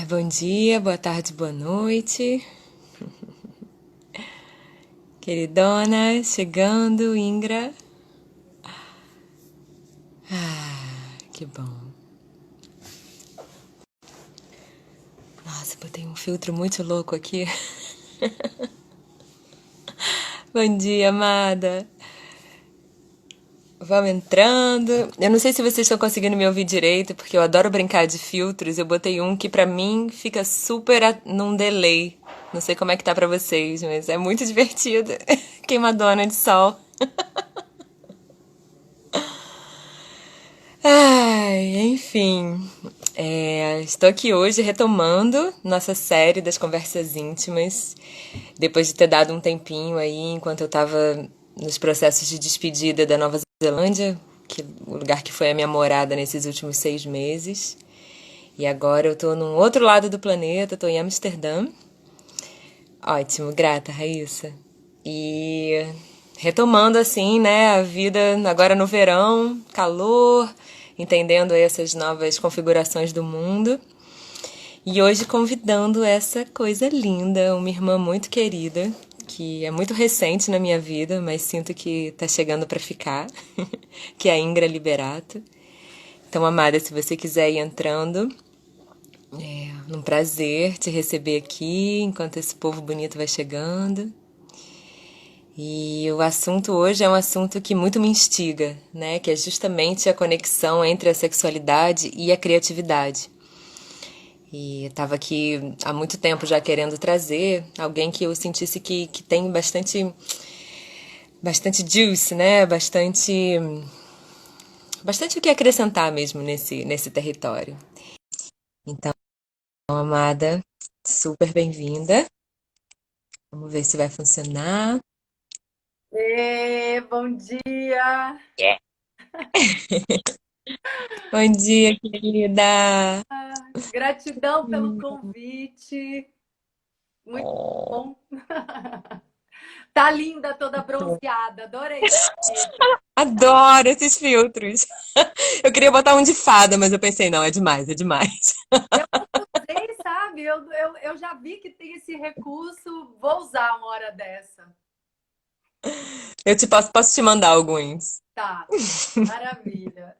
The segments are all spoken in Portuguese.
Bom dia, boa tarde, boa noite. Queridona, chegando, Ingra. Que bom. Nossa, botei um filtro muito louco aqui. Bom dia, amada. Vamos entrando. Eu não sei se vocês estão conseguindo me ouvir direito, porque eu adoro brincar de filtros. Eu botei um que pra mim fica super num delay. Não sei como é que tá pra vocês, mas é muito divertido. Queimadona de sol. Ai, enfim. Estou aqui hoje retomando nossa série das conversas íntimas, depois de ter dado um tempinho aí, enquanto eu estava nos processos de despedida da Nova Zelândia, o lugar que foi a minha morada nesses últimos 6 meses. E agora eu tô num outro lado do planeta, tô em Amsterdã. Ótimo, grata, Raíssa. E retomando assim, né, a vida agora no verão, calor, entendendo aí essas novas configurações do mundo. E hoje convidando essa coisa linda, uma irmã muito querida, que é muito recente na minha vida, mas sinto que tá chegando para ficar, que é a Ingra Liberato. Então, amada, se você quiser ir entrando, um prazer te receber aqui enquanto esse povo bonito vai chegando. E o assunto hoje é um assunto que muito me instiga, né? Que é justamente a conexão entre a sexualidade e a criatividade. E estava aqui há muito tempo já querendo trazer alguém que eu sentisse que tem bastante juice, né? Bastante o que acrescentar mesmo nesse território. Então, amada, super bem-vinda. Vamos ver se vai funcionar. Bom dia! Yeah. Bom dia, querida! Gratidão pelo convite. Muito Oh, bom. Tá linda, toda bronzeada. Adorei esse vídeo. adoro esses filtros. Eu queria botar um de fada, mas eu pensei, não, é demais, é demais. Eu não usei, sabe? Eu já vi que tem esse recurso. Vou usar uma hora dessa. Posso te mandar alguns. Tá, maravilha.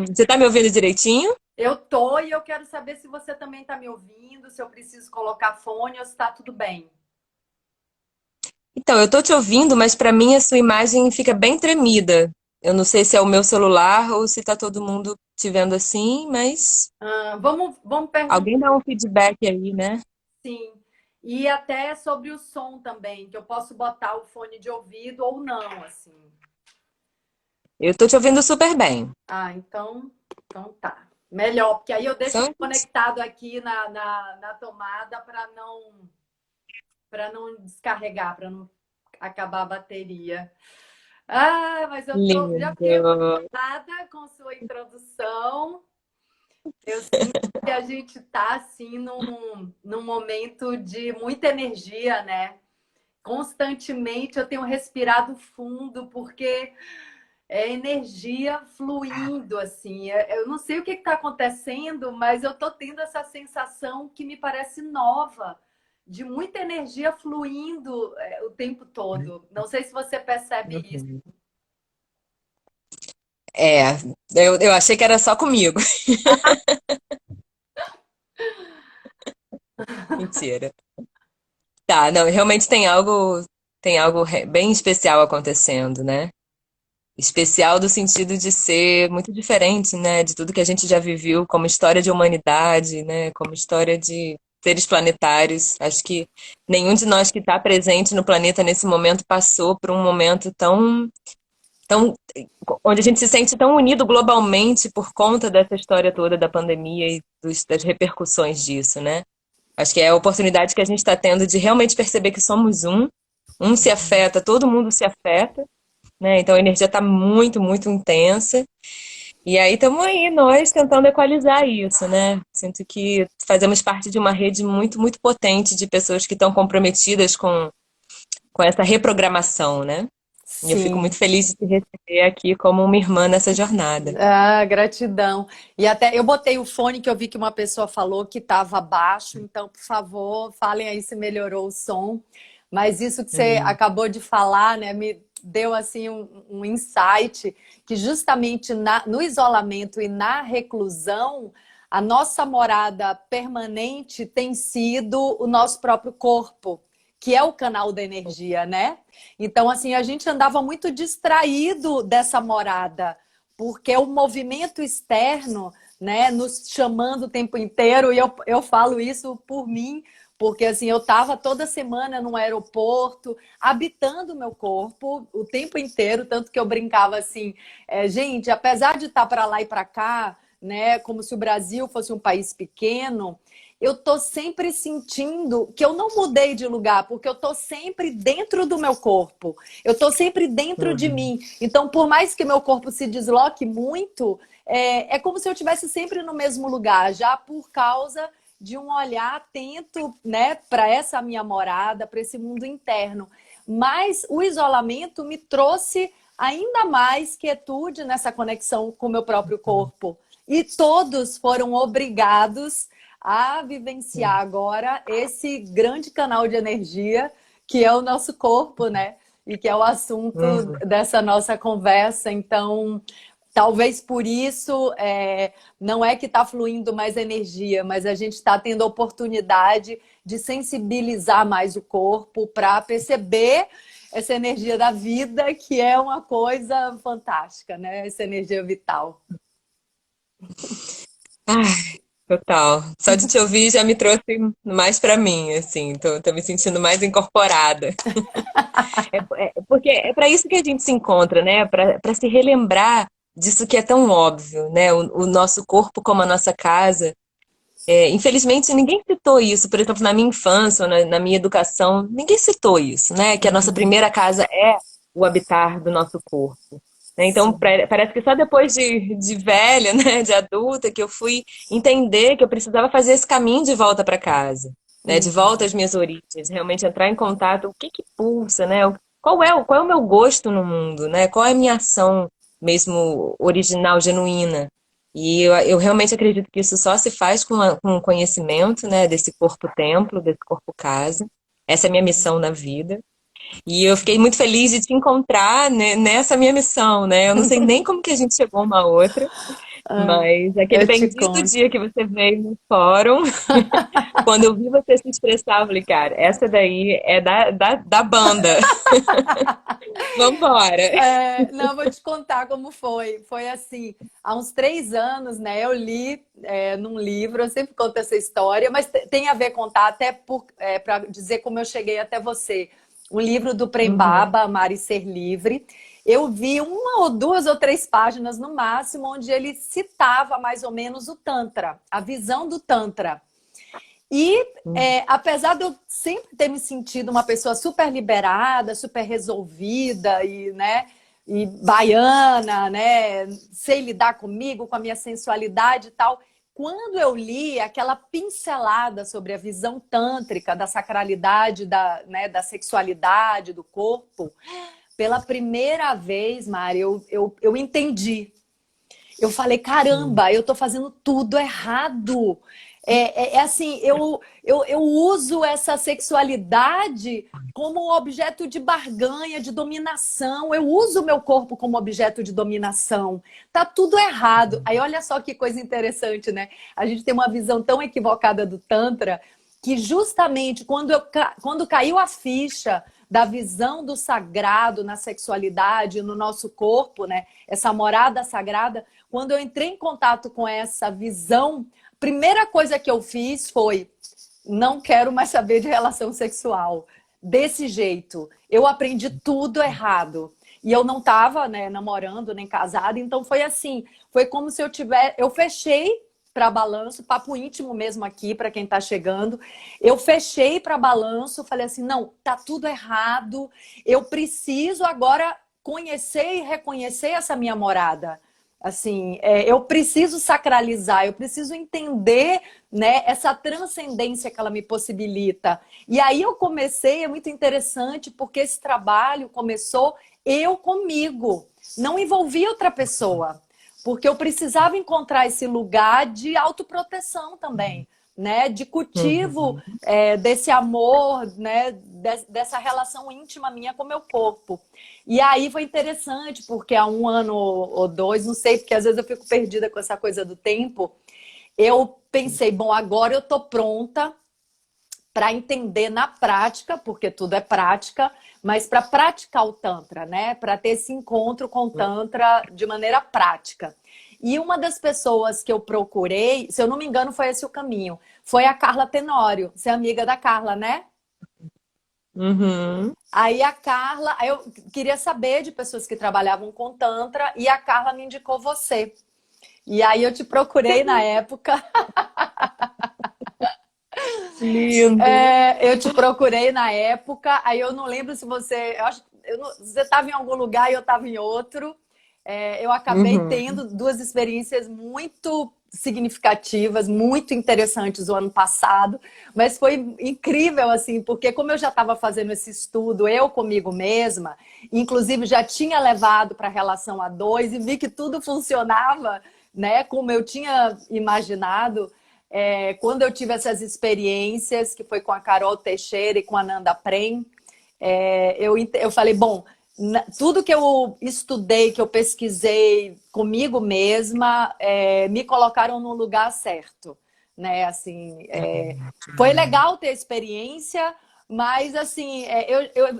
Você tá me ouvindo direitinho? Eu tô e eu quero saber se você também tá me ouvindo, se eu preciso colocar fone ou se tá tudo bem. Então, eu tô te ouvindo, mas pra mim a sua imagem fica bem tremida. Eu não sei se é o meu celular ou se tá todo mundo te vendo assim, mas Vamos perguntar. alguém dá um feedback aí, né? Sim. E até sobre o som também, que eu posso botar o fone de ouvido ou não, assim. Eu tô te ouvindo super bem. Ah, então tá. Melhor, porque aí eu deixo São... conectado aqui na tomada para não descarregar, para não acabar a bateria. Ah, mas já fiquei Lindo. emocionada com sua introdução. Eu sinto que a gente está assim num momento de muita energia, né? Constantemente eu tenho respirado fundo, porque é energia fluindo, assim. Eu não sei o que está acontecendo, mas eu estou tendo essa sensação que me parece nova, de muita energia fluindo o tempo todo. Não sei se você percebe isso. Uhum. É, eu achei que era só comigo. Mentira. Tá, não, realmente tem algo bem especial acontecendo, né? Especial do sentido de ser muito diferente, né, de tudo que a gente já viveu como história de humanidade, né, como história de seres planetários. Acho que nenhum de nós que está presente no planeta nesse momento passou por um momento tão, onde a gente se sente tão unido globalmente por conta dessa história toda da pandemia e das repercussões disso, né? Acho que é a oportunidade que a gente está tendo de realmente perceber que somos um se afeta, todo mundo se afeta, né? Então a energia está muito, muito intensa. E aí estamos aí, nós, tentando equalizar isso, né? Sinto que fazemos parte de uma rede muito, muito potente de pessoas que estão comprometidas com essa reprogramação, né? E eu fico Sim. muito feliz de te receber aqui como uma irmã nessa jornada. Ah, gratidão. E até eu botei o fone que eu vi que uma pessoa falou que estava baixo, então, por favor, falem aí se melhorou o som. Mas isso que você Hum. acabou de falar, né, me deu assim um insight que justamente no isolamento e na reclusão, a nossa morada permanente tem sido o nosso próprio corpo, que é o canal da energia, né? Então, assim, a gente andava muito distraído dessa morada porque o movimento externo, né, nos chamando o tempo inteiro, e eu falo isso por mim, porque assim, eu estava toda semana no aeroporto, habitando o meu corpo o tempo inteiro, tanto que eu brincava assim, gente, apesar de estar para lá e para cá, né, como se o Brasil fosse um país pequeno, eu tô sempre sentindo que eu não mudei de lugar, porque eu tô sempre dentro do meu corpo. Eu tô sempre dentro de Uhum. mim. Então, por mais que meu corpo se desloque muito, é como se eu estivesse sempre no mesmo lugar, já por causa de um olhar atento, né, para essa minha morada, para esse mundo interno. Mas o isolamento me trouxe ainda mais quietude nessa conexão com o meu próprio corpo. E todos foram obrigados a vivenciar agora esse grande canal de energia que é o nosso corpo, né? E que é o assunto Uhum. dessa nossa conversa. Então, talvez por isso não é que está fluindo mais energia, mas a gente está tendo a oportunidade de sensibilizar mais o corpo para perceber essa energia da vida, que é uma coisa fantástica, né? Essa energia vital. Ai, total. Só de te ouvir já me trouxe mais pra mim, assim. Tô me sentindo mais incorporada. Porque é para isso que a gente se encontra, né? Para se relembrar disso que é tão óbvio, né? O nosso corpo como a nossa casa. Infelizmente, ninguém citou isso. Por exemplo, na minha infância, ou na minha educação, ninguém citou isso, né? Que a nossa Uhum. primeira casa é o habitar do nosso corpo. Né? Então, Sim. parece que só depois de velha, né, de adulta, que eu fui entender que eu precisava fazer esse caminho de volta para casa, né, de volta Uhum. às minhas origens, realmente entrar em contato, o que que pulsa, né? Qual é o meu gosto no mundo, né? Qual é a minha ação mesmo original, genuína? E eu realmente acredito que isso só se faz com o conhecimento, né, desse corpo-templo, desse corpo-casa. Essa é a minha missão na vida. E eu fiquei muito feliz de te encontrar, né, nessa minha missão, né? Eu não sei nem como que a gente chegou uma à outra, Ah, mas aquele eu te bendito conto. dia que você veio no fórum, quando eu vi você se expressar, eu falei, cara, essa daí é da banda. Vambora. Não, vou te contar como foi. Foi assim, há uns 3 anos, né? Eu li num livro, eu sempre conto essa história, mas tem a ver contar até para dizer como eu cheguei até você. Um livro do Prem Uhum. Baba, Amar e Ser Livre. Eu vi uma ou duas ou três páginas no máximo, onde ele citava mais ou menos o Tantra, a visão do Tantra. E apesar de eu sempre ter me sentido uma pessoa super liberada, super resolvida e, né, e baiana, né, sei lidar comigo, com a minha sensualidade e tal, quando eu li aquela pincelada sobre a visão tântrica da sacralidade, né, da sexualidade, do corpo, pela primeira vez, Mari, eu entendi. Eu falei, Uhum. caramba, eu tô fazendo tudo errado. É assim, eu uso essa sexualidade como objeto de barganha, de dominação. Eu uso o meu corpo como objeto de dominação. Tá tudo errado. Aí olha só que coisa interessante, né? A gente tem uma visão tão equivocada do Tantra que justamente quando caiu a ficha da visão do sagrado na sexualidade, no nosso corpo, né? Essa morada sagrada, quando eu entrei em contato com essa visão, a primeira coisa que eu fiz foi: não quero mais saber de relação sexual. Desse jeito. Eu aprendi tudo errado. E eu não estava, né, namorando nem casada, então foi assim, foi como se eu fechei para balanço, papo íntimo mesmo aqui para quem está chegando. Eu fechei para balanço, falei assim, não, tá tudo errado. Eu preciso agora conhecer e reconhecer essa minha morada. Assim, eu preciso sacralizar, eu preciso entender, né, essa transcendência que ela me possibilita. E aí eu comecei, é muito interessante, porque esse trabalho começou eu comigo, não envolvi outra pessoa, porque eu precisava encontrar esse lugar de autoproteção também, né, de cultivo Uhum. desse amor, né, dessa relação íntima minha com o meu corpo. E aí foi interessante, porque há um ano ou dois, não sei, porque às vezes eu fico perdida com essa coisa do tempo. Eu pensei, bom, agora eu tô pronta para entender na prática, porque tudo é prática, mas para praticar o Tantra, né? Para ter esse encontro com o Tantra de maneira prática. E uma das pessoas que eu procurei, se eu não me engano, foi esse o caminho, foi a Carla Tenório. Você é amiga da Carla, né? Uhum. Aí a Carla, aí eu queria saber de pessoas que trabalhavam com Tantra e a Carla me indicou você. E aí eu te procurei na época. Lindo. Eu te procurei na época. Aí eu não lembro se você. Eu acho, você estava em algum lugar e eu estava em outro. Eu acabei Uhum. tendo duas experiências muito significativas, muito interessantes o ano passado, mas foi incrível assim, porque como eu já estava fazendo esse estudo eu comigo mesma, inclusive já tinha levado para a relação a dois e vi que tudo funcionava, né, como eu tinha imaginado. Quando eu tive essas experiências, que foi com a Carol Teixeira e com a Nanda Prem, eu falei, bom, tudo que eu estudei, que eu pesquisei comigo mesma, me colocaram no lugar certo, né? Assim, foi legal ter a experiência, mas assim,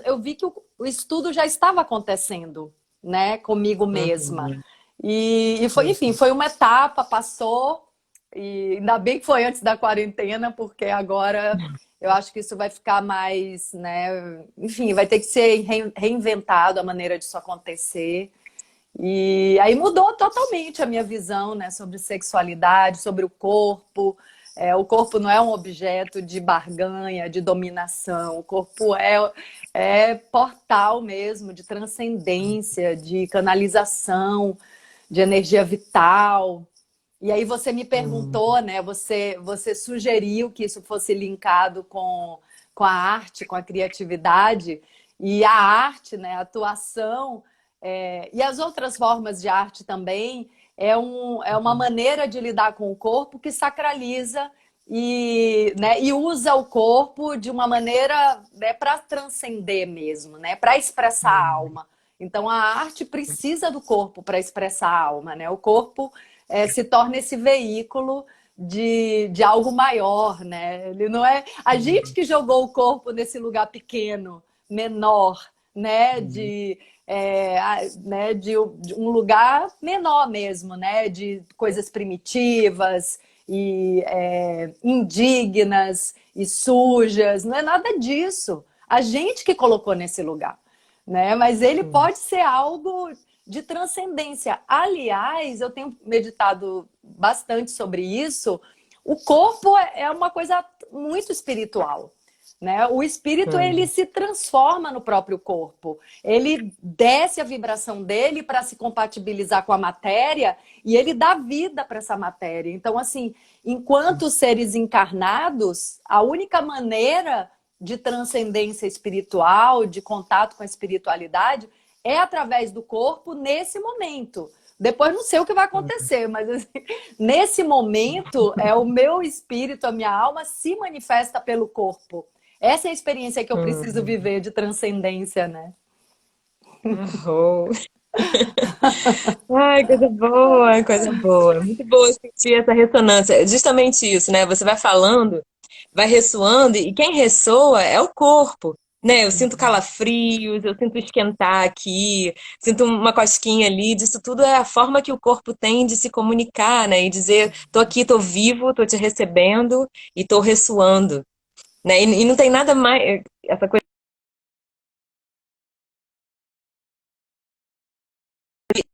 eu vi que o estudo já estava acontecendo, né? Comigo mesma. Uhum. E foi, enfim, foi uma etapa, passou, e ainda bem que foi antes da quarentena, porque agora eu acho que isso vai ficar mais, né? Enfim, vai ter que ser reinventado a maneira disso acontecer. E aí mudou totalmente a minha visão, né, sobre sexualidade, sobre o corpo. O corpo não é um objeto de barganha, de dominação. O corpo é portal mesmo, de transcendência, de canalização, de energia vital. E aí você me Uhum. perguntou, né? Você sugeriu que isso fosse linkado com a arte, com a criatividade. E a arte, né? A atuação e as outras formas de arte também é uma maneira de lidar com o corpo que sacraliza e usa o corpo de uma maneira, né, para transcender mesmo, né? Para expressar a alma. Então a arte precisa do corpo para expressar a alma, né? O corpo se torna esse veículo de algo maior, né? Ele não é a gente que jogou o corpo nesse lugar pequeno, menor, né? De um lugar menor mesmo, né? De coisas primitivas e indignas e sujas. Não é nada disso. A gente que colocou nesse lugar, né? Mas ele Uhum. pode ser algo de transcendência. Aliás, eu tenho meditado bastante sobre isso. O corpo é uma coisa muito espiritual, né? O espírito ele Uhum. se transforma no próprio corpo. Ele desce a vibração dele para se compatibilizar com a matéria e ele dá vida para essa matéria. Então, assim, enquanto seres encarnados, a única maneira de transcendência espiritual, de contato com a espiritualidade, é através do corpo nesse momento. Depois não sei o que vai acontecer, mas assim, nesse momento é o meu espírito, a minha alma se manifesta pelo corpo. Essa é a experiência que eu preciso Uhum. viver de transcendência, né? Arrou. Ai, coisa boa, coisa boa. Muito boa sentir essa ressonância. É justamente isso, né? Você vai falando, vai ressoando, e quem ressoa é o corpo, né? Eu sinto calafrios, eu sinto esquentar aqui, sinto uma cosquinha ali. Disso tudo é a forma que o corpo tem de se comunicar, né? E dizer, tô aqui, tô vivo, tô te recebendo e tô ressoando, né? E não tem nada mais. Essa coisa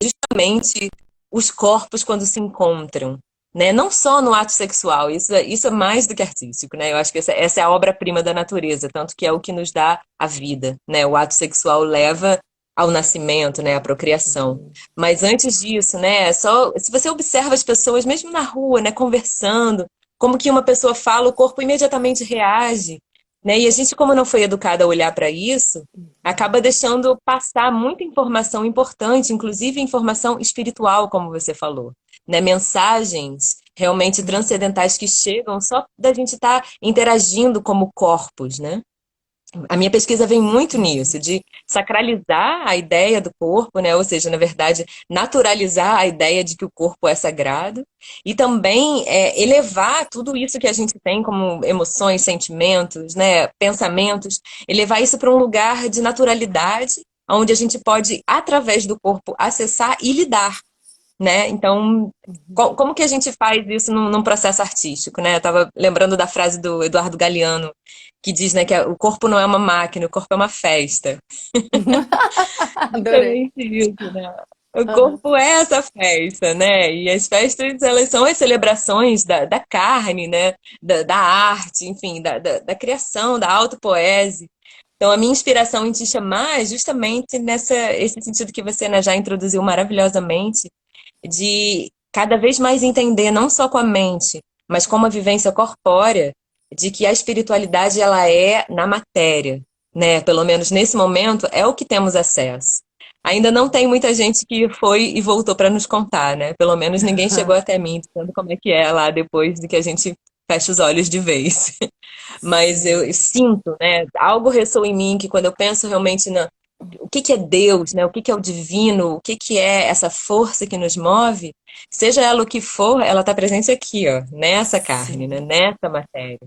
justamente os corpos quando se encontram, né? Não só no ato sexual, isso é mais do que artístico, né? Eu acho que essa é a obra-prima da natureza, tanto que é o que nos dá a vida, né? O ato sexual leva ao nascimento, né, à procriação. Mas antes disso, né, só se você observa as pessoas mesmo na rua, né, conversando, como que uma pessoa fala, o corpo imediatamente reage, né? E a gente, como não foi educada a olhar para isso, acaba deixando passar muita informação importante, inclusive informação espiritual, como você falou, né? Mensagens realmente transcendentais que chegam só da gente estar interagindo como corpos, né? A minha pesquisa vem muito nisso, de sacralizar a ideia do corpo, né? Ou seja, na verdade, naturalizar a ideia de que o corpo é sagrado e também elevar tudo isso que a gente tem como emoções, sentimentos, né? Pensamentos, elevar isso para um lugar de naturalidade, onde a gente pode, através do corpo, acessar e lidar, né? Então, como que a gente faz isso num processo artístico, né? Eu estava lembrando da frase do Eduardo Galeano, que diz, né, que o corpo não é uma máquina, o corpo é uma festa. Adorei. Justamente isso, né? O Aham. corpo é essa festa, né? E as festas, elas são as celebrações da carne, né? Da arte, enfim, da criação, da autopoese. Então, a minha inspiração em te chamar é justamente esse sentido que você, né, já introduziu maravilhosamente, de cada vez mais entender, não só com a mente, mas com uma vivência corpórea, de que a espiritualidade ela é na matéria, né? Pelo menos nesse momento é o que temos acesso. Ainda não tem muita gente que foi e voltou para nos contar, né? Pelo menos ninguém chegou até mim dizendo como é que é lá depois de que a gente fecha os olhos de vez. Mas Sim. eu sinto, né? Algo ressoa em mim que quando eu penso realmente o que que é Deus, né? O que que é o divino, o que que é essa força que nos move, seja ela o que for, ela está presente aqui, ó, nessa carne, né? Sim. Nessa matéria.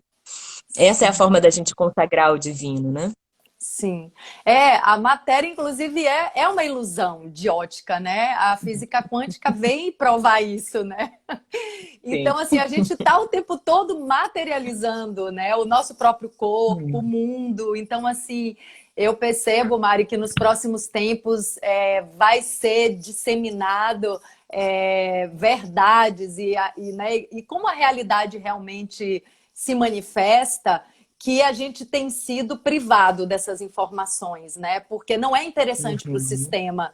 Essa é a Sim. forma da gente consagrar o divino, né? Sim. É, a matéria, inclusive, é uma ilusão de ótica, né? A física quântica vem provar isso, né? Sim. Então, assim, a gente está o tempo todo materializando, né? O nosso próprio corpo, o Hum. mundo. Então, assim, eu percebo, Mari, que nos próximos tempos vai ser disseminado verdades né, e como a realidade realmente se manifesta, que a gente tem sido privado dessas informações, né? Porque não é interessante para o Uhum. sistema.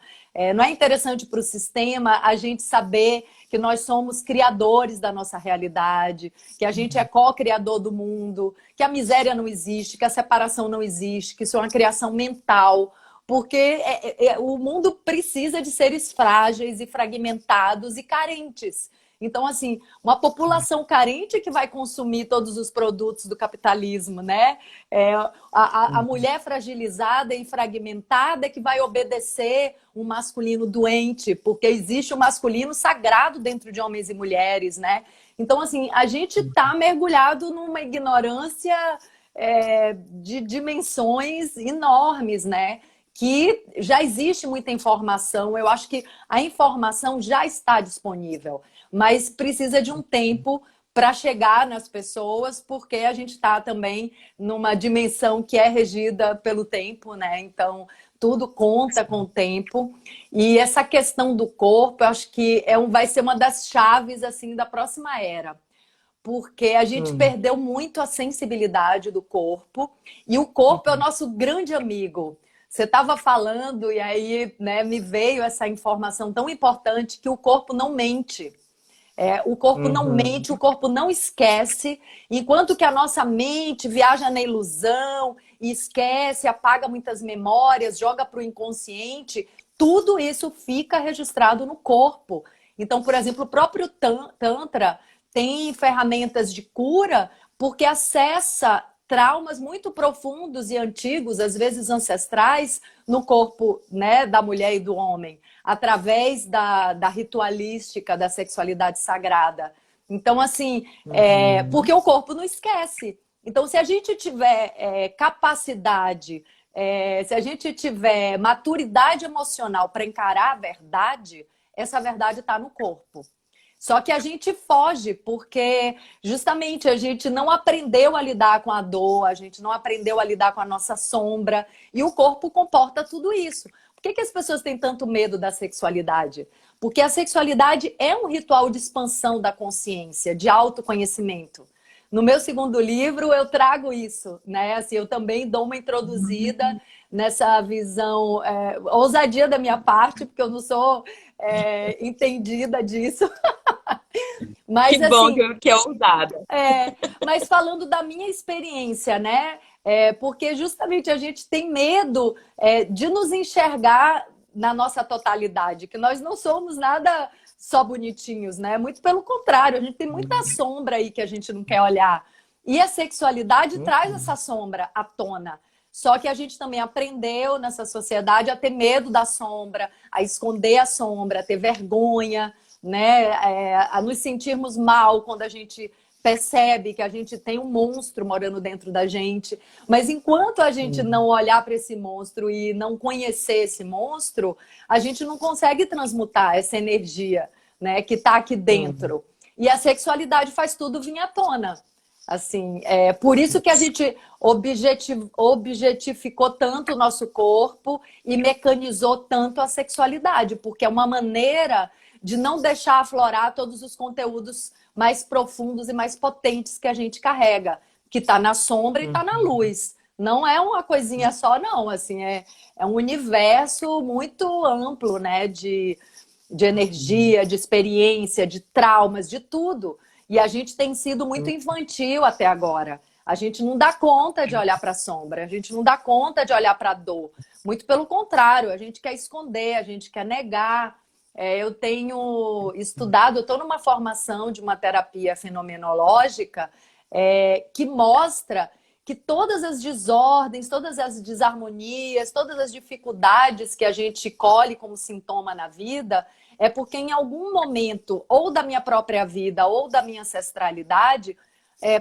Não é interessante para o sistema a gente saber que nós somos criadores da nossa realidade, que a gente é co-criador do mundo, que a miséria não existe, que a separação não existe, que isso é uma criação mental. Porque o mundo precisa de seres frágeis e fragmentados e carentes. Então, assim, uma população carente que vai consumir todos os produtos do capitalismo, né? A mulher fragilizada e fragmentada que vai obedecer um masculino doente, porque existe o masculino sagrado dentro de homens e mulheres, né? Então, assim, a gente está mergulhado numa ignorância de dimensões enormes, né? Que já existe muita informação, eu acho que a informação já está disponível, mas precisa de um tempo para chegar nas pessoas, porque a gente está também numa dimensão que é regida pelo tempo, né? Então, tudo conta com o tempo. E essa questão do corpo, eu acho que vai ser uma das chaves assim da próxima era. Porque a gente Hum. perdeu muito a sensibilidade do corpo, e o corpo é o nosso grande amigo. Você estava falando, e aí né, me veio essa informação tão importante que o corpo não mente. O corpo não Uhum. mente, o corpo não esquece, enquanto que a nossa mente viaja na ilusão e esquece, apaga muitas memórias, joga para o inconsciente, tudo isso fica registrado no corpo. Então, por exemplo, o próprio Tantra tem ferramentas de cura porque acessa traumas muito profundos e antigos, às vezes ancestrais, no corpo né, da mulher e do homem através da ritualística da sexualidade sagrada. Então, assim, Uhum. porque o corpo não esquece. Então, se a gente tiver capacidade, se a gente tiver maturidade emocional para encarar a verdade, essa verdade está no corpo. Só que a gente foge, porque justamente a gente não aprendeu a lidar com a dor, a gente não aprendeu a lidar com a nossa sombra, e o corpo comporta tudo isso. Por que as pessoas têm tanto medo da sexualidade? Porque a sexualidade é um ritual de expansão da consciência, de autoconhecimento. no meu segundo livro eu trago isso, né? Assim, eu também dou uma introduzida nessa visão, ousadia da minha parte, porque eu não sou entendida disso. Que Mas bom assim, que é ousada. mas falando da minha experiência, né? Porque justamente a gente tem medo de nos enxergar na nossa totalidade, que nós não somos nada só bonitinhos, né? Muito pelo contrário, a gente tem muita sombra aí que a gente não quer olhar. E a sexualidade traz essa sombra à tona. Só que a gente também aprendeu nessa sociedade a ter medo da sombra, a esconder a sombra, a ter vergonha, né? A nos sentirmos mal quando a gente percebe que a gente tem um monstro morando dentro da gente. Mas enquanto a gente não olhar para esse monstro e não conhecer esse monstro, a gente não consegue transmutar essa energia, né, que está aqui dentro. E a sexualidade faz tudo vir à tona. Assim, por isso que a gente objetificou tanto o nosso corpo e mecanizou tanto a sexualidade, porque é uma maneira de não deixar aflorar todos os conteúdos mais profundos e mais potentes que a gente carrega, que está na sombra e está na luz. Não é uma coisinha só, não. Assim, é um universo muito amplo, né? De energia, de experiência, de traumas, de tudo. E a gente tem sido muito infantil até agora. A gente não dá conta de olhar para a sombra, a gente não dá conta de olhar para a dor. Muito pelo contrário, a gente quer esconder, a gente quer negar. Eu tenho estudado, eu estou numa formação de uma terapia fenomenológica que mostra que todas as desordens, todas as desarmonias, todas as dificuldades que a gente colhe como sintoma na vida é porque em algum momento, ou da minha própria vida, ou da minha ancestralidade,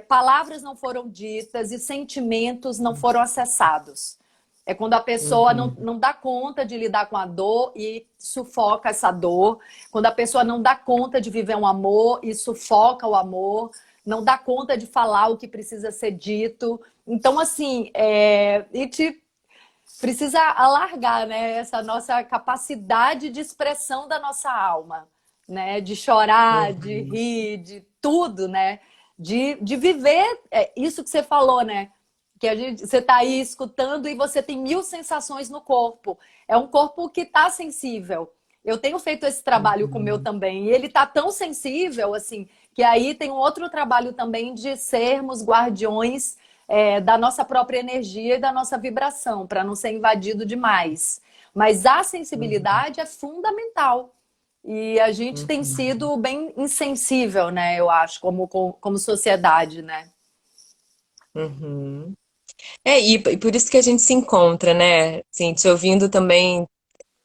palavras não foram ditas e sentimentos não foram acessados. É quando a pessoa não dá conta de lidar com a dor e sufoca essa dor. Quando a pessoa não dá conta de viver um amor e sufoca o amor. Não dá conta de falar o que precisa ser dito. Então, assim, a gente precisa alargar, né, essa nossa capacidade de expressão da nossa alma, né? De chorar, de rir, de tudo, né? De viver isso que você falou, né? Que você está aí escutando e você tem mil sensações no corpo. É um corpo que está sensível. Eu tenho feito esse trabalho com o meu também. E ele está tão sensível, assim, que aí tem um outro trabalho também de sermos guardiões da nossa própria energia e da nossa vibração, para não ser invadido demais. Mas a sensibilidade é fundamental. E a gente tem sido bem insensível, né? Eu acho, como sociedade, né? Uhum. E por isso que a gente se encontra, né? Assim, te ouvindo também,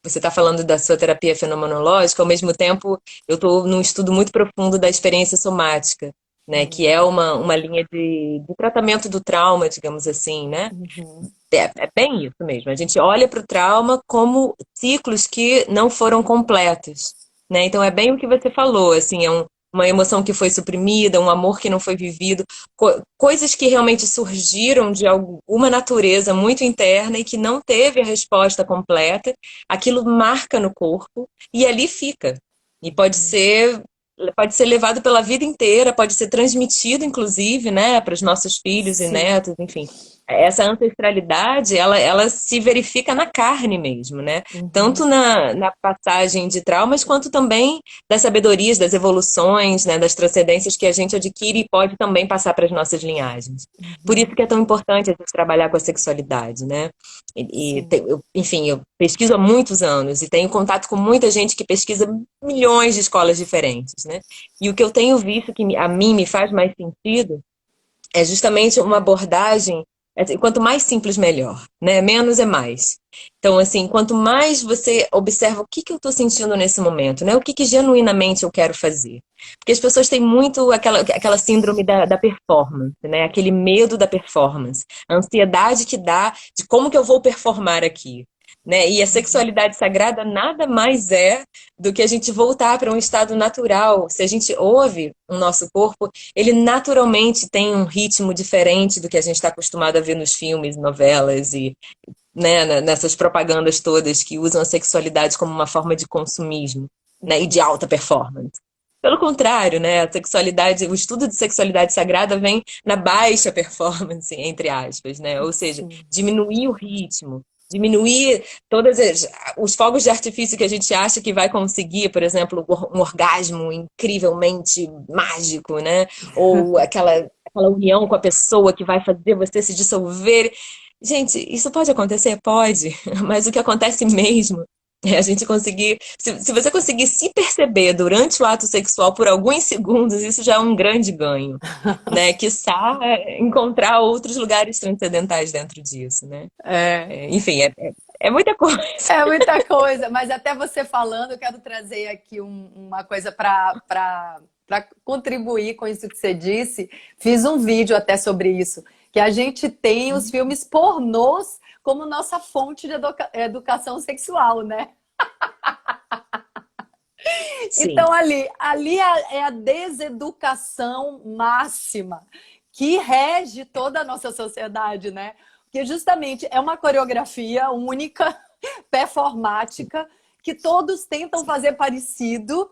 você está falando da sua terapia fenomenológica, ao mesmo tempo eu estou num estudo muito profundo da experiência somática, né? Que é uma linha de tratamento do trauma, digamos assim, né? É bem isso mesmo. A gente olha para o trauma como ciclos que não foram completos, né? Então é bem o que você falou, assim, uma emoção que foi suprimida, um amor que não foi vivido, coisas que realmente surgiram de alguma natureza muito interna e que não teve a resposta completa, aquilo marca no corpo e ali fica. E pode ser levado pela vida inteira, pode ser transmitido, inclusive, né, para os nossos filhos e Sim. netos, enfim. Essa ancestralidade, ela se verifica na carne mesmo, né? Tanto na passagem de traumas, quanto também das sabedorias, das evoluções, né, das transcendências que a gente adquire e pode também passar para as nossas linhagens. Por isso que é tão importante a gente trabalhar com a sexualidade, né? Enfim, eu pesquiso há muitos anos e tenho contato com muita gente que pesquisa milhões de escolas diferentes, né? E o que eu tenho visto que a mim me faz mais sentido é justamente uma abordagem, assim, quanto mais simples, melhor, né? Menos é mais. Então, assim, quanto mais você observa o que eu estou sentindo nesse momento, né? O que genuinamente eu quero fazer. Porque as pessoas têm muito aquela síndrome da performance, né? Aquele medo da performance. A ansiedade que dá de como que eu vou performar aqui. Né? E a sexualidade sagrada nada mais é do que a gente voltar para um estado natural. Se a gente ouve o nosso corpo, ele naturalmente tem um ritmo diferente do que a gente está acostumado a ver nos filmes, novelas e, né, nessas propagandas todas que usam a sexualidade como uma forma de consumismo, né, e de alta performance. Pelo contrário, né? A sexualidade, o estudo de sexualidade sagrada vem na baixa performance, entre aspas, né? Ou seja, Sim. diminuir o ritmo, diminuir todos os fogos de artifício que a gente acha que vai conseguir, por exemplo, um orgasmo incrivelmente mágico, né? Ou aquela união com a pessoa que vai fazer você se dissolver. Gente, isso pode acontecer? Pode, mas o que acontece mesmo é a gente conseguir. Se você conseguir se perceber durante o ato sexual por alguns segundos, isso já é um grande ganho, né? Quiçá encontrar outros lugares transcendentais dentro disso, né? É. Enfim, é muita coisa. É muita coisa, mas até você falando, eu quero trazer aqui uma coisa para contribuir com isso que você disse. Fiz um vídeo até sobre isso, que a gente tem os filmes pornôs como nossa fonte de educação sexual, né? Sim. Então ali é a deseducação máxima que rege toda a nossa sociedade, né? Porque justamente é uma coreografia única, performática, que todos tentam fazer parecido.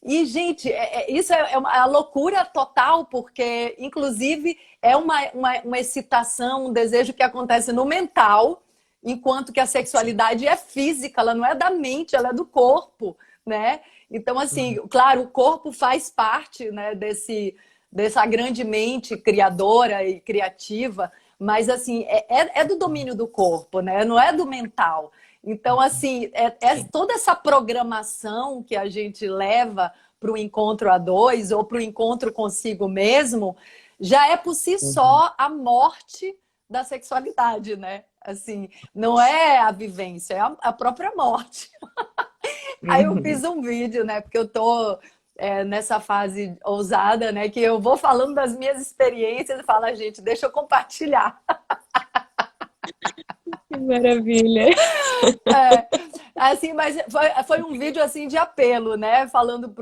E, gente, isso é uma loucura total, porque, inclusive, é uma excitação, um desejo que acontece no mental, enquanto que a sexualidade é física, ela não é da mente, ela é do corpo, né? Então, assim, claro, o corpo faz parte, né, dessa grande mente criadora e criativa, mas, assim, é do domínio do corpo, né? Não é do mental. Então, assim, toda essa programação que a gente leva para o encontro a dois ou para o encontro consigo mesmo, já é por si Uhum. só a morte da sexualidade, né? Assim, não é a vivência, é a própria morte. Aí eu fiz Uhum. um vídeo, né? Porque eu tô nessa fase ousada, né? Que eu vou falando das minhas experiências e falo, "Ah, gente, deixa eu compartilhar." Que maravilha. É, assim, mas foi um vídeo assim de apelo, né? Falando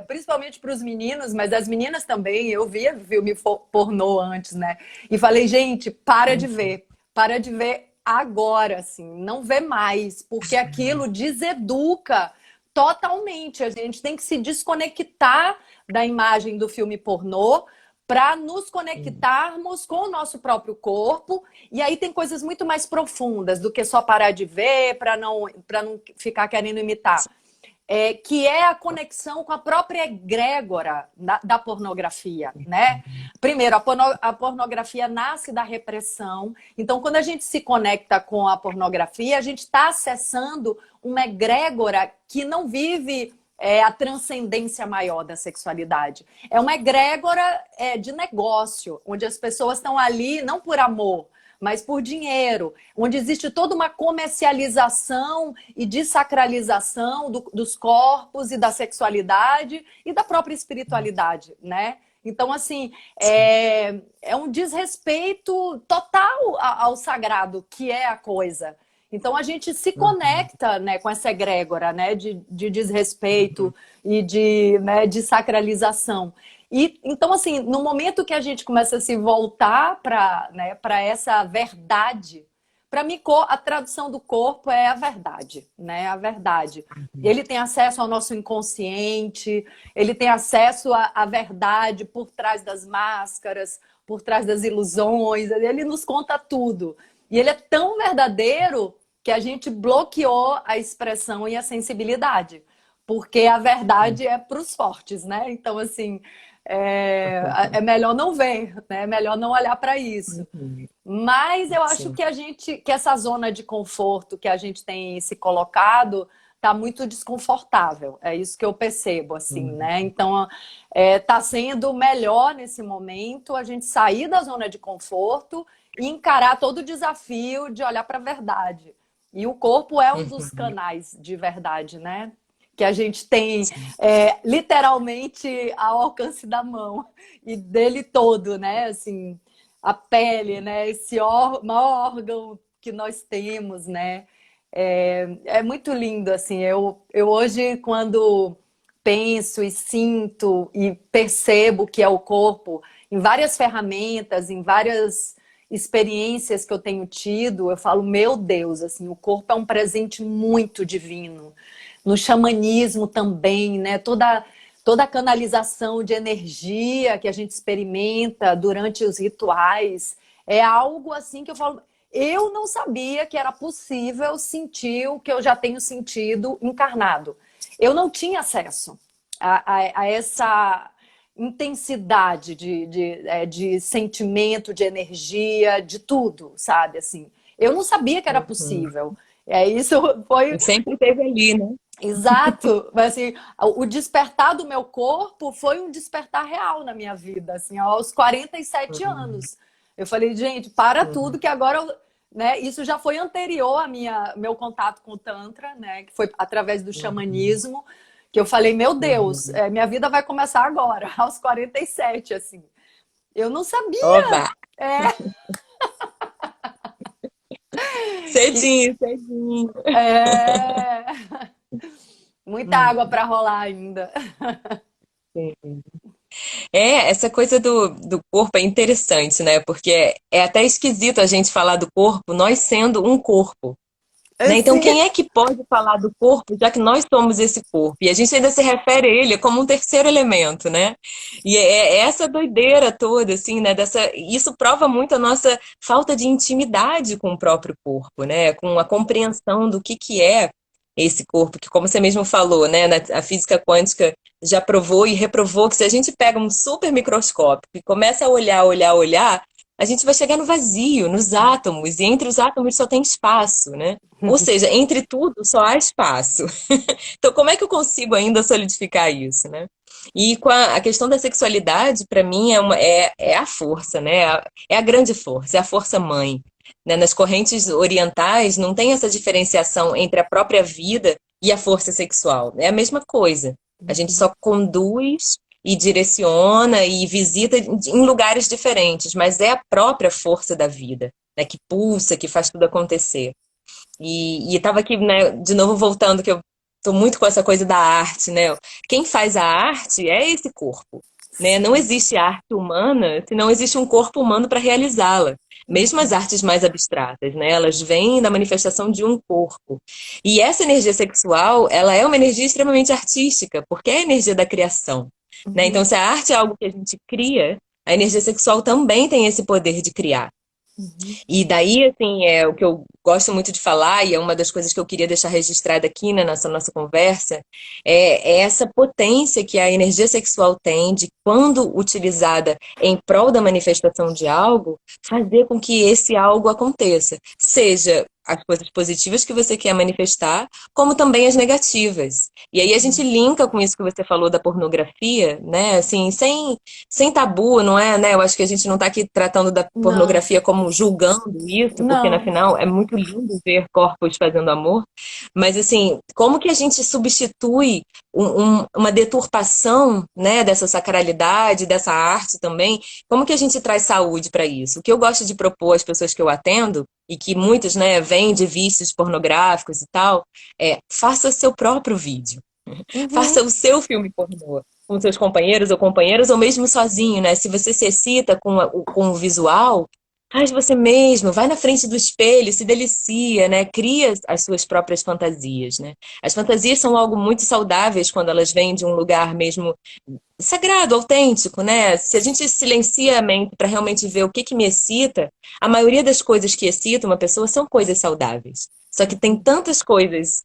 principalmente para os meninos, mas as meninas também. Eu via filme pornô antes, né? E falei, gente, para de ver agora, assim, não vê mais, porque aquilo deseduca totalmente. A gente tem que se desconectar da imagem do filme pornô para nos conectarmos com o nosso próprio corpo. E aí tem coisas muito mais profundas do que só parar de ver para não ficar querendo imitar. Que é a conexão com a própria egrégora da pornografia, né? Primeiro, a pornografia nasce da repressão. Então, quando a gente se conecta com a pornografia, a gente está acessando uma egrégora que não vive a transcendência maior da sexualidade. É uma egrégora de negócio, onde as pessoas estão ali não por amor, mas por dinheiro, onde existe toda uma comercialização e desacralização dos corpos e da sexualidade e da própria espiritualidade, né? Então, assim, é um desrespeito total ao sagrado, que é a coisa. Então, a gente se Uhum. conecta, né, com essa egrégora, né, de desrespeito e de sacralização. E, então, assim, no momento que a gente começa a se voltar para essa verdade, para mim, a tradução do corpo é a verdade, né? A verdade. Ele tem acesso ao nosso inconsciente, ele tem acesso à verdade por trás das máscaras, por trás das ilusões, ele nos conta tudo. E ele é tão verdadeiro que a gente bloqueou a expressão e a sensibilidade, porque a verdade é para os fortes, né? Então, assim, é melhor não ver, né? É melhor não olhar para isso. Uhum. Mas eu acho Sim. que essa zona de conforto que a gente tem se colocado está muito desconfortável. É isso que eu percebo, assim, Uhum. né? Então, está sendo melhor nesse momento a gente sair da zona de conforto e encarar todo o desafio de olhar para a verdade. E o corpo é um dos Uhum. canais de verdade, né? Que a gente tem Sim. literalmente ao alcance da mão e dele todo, né? Assim, a pele, né? Esse maior órgão que nós temos, né? É muito lindo, assim. Eu hoje, quando penso e sinto e percebo que é o corpo, em várias ferramentas, em várias experiências que eu tenho tido, eu falo, meu Deus, assim, o corpo é um presente muito divino. No xamanismo também, né? toda a canalização de energia que a gente experimenta durante os rituais, é algo assim que eu falo, eu não sabia que era possível sentir o que eu já tenho sentido encarnado. Eu não tinha acesso a essa intensidade de sentimento, de energia, de tudo, sabe? Assim, eu não sabia que era Uhum. possível. Isso foi Sempre esteve ali, né? exato, mas assim, o despertar do meu corpo foi um despertar real na minha vida, assim, aos 47 Uhum. anos. Eu falei, gente, para tudo Uhum. que agora, né, isso já foi anterior a meu contato com o Tantra, né, que foi através do Uhum. xamanismo, que eu falei, meu Deus, Uhum. minha vida vai começar agora, aos 47, assim. Eu não sabia, Oba! é, que Cedinho, cedinho. é, muita água Hum. para rolar ainda. Sim. É, essa coisa do corpo é interessante, né? Porque é até esquisito a gente falar do corpo, nós sendo um corpo, né? Então, Assim, quem é que pode falar do corpo, já que nós somos esse corpo? E a gente ainda se refere a ele como um terceiro elemento, né? E é essa doideira toda, assim, né? Isso prova muito a nossa falta de intimidade com o próprio corpo, né? Com a compreensão do que é esse corpo, que como você mesmo falou, né? A física quântica já provou e reprovou que se a gente pega um super microscópio e começa a olhar, olhar, olhar, a gente vai chegar no vazio, nos átomos, e entre os átomos só tem espaço, né? Ou seja, entre tudo só há espaço. Então, como é que eu consigo ainda solidificar isso, né? E com a questão da sexualidade, para mim, é a força, né? É a grande força, é a força mãe. Né? Nas correntes orientais, não tem essa diferenciação entre a própria vida e a força sexual. É a mesma coisa. A gente só conduz e direciona e visita em lugares diferentes, mas é a própria força da vida, né? Que pulsa, que faz tudo acontecer. E estava aqui, né, de novo voltando, que eu estou muito com essa coisa da arte, né? Quem faz a arte é esse corpo, né? Não existe arte humana se não existe um corpo humano para realizá-la. Mesmo as artes mais abstratas, né? Elas vêm da manifestação de um corpo. E essa energia sexual, ela é uma energia extremamente artística, porque é a energia da criação, né? Então, se a arte é algo que a gente cria, a energia sexual também tem esse poder de criar. E daí, assim, é o que eu gosto muito de falar, e é uma das coisas que eu queria deixar registrada aqui, né, nessa nossa conversa, é essa potência que a energia sexual tem de, quando utilizada em prol da manifestação de algo, fazer com que esse algo aconteça. Seja as coisas positivas que você quer manifestar, como também as negativas. E aí a gente linka com isso que você falou da pornografia, né, assim, sem tabu, não é, né? Eu acho que a gente não está aqui tratando da não, pornografia como julgando isso, porque na não. final é muito lindo ver corpos fazendo amor, mas assim, como que a gente substitui uma deturpação, né, dessa sacralidade, dessa arte também? Como que a gente traz saúde para isso? O que eu gosto de propor às pessoas que eu atendo, e que muitas, né, vêm de vícios pornográficos e tal, faça seu próprio vídeo. Uhum. Faça o seu filme pornô com seus companheiros ou companheiras, ou mesmo sozinho, né? Se você se excita com o visual, faz você mesmo, vai na frente do espelho, se delicia, né? Cria as suas próprias fantasias, né? As fantasias são algo muito saudáveis quando elas vêm de um lugar mesmo sagrado, autêntico, né? Se a gente silencia a mente para realmente ver o que me excita, a maioria das coisas que excitam uma pessoa são coisas saudáveis. Só que tem tantas coisas,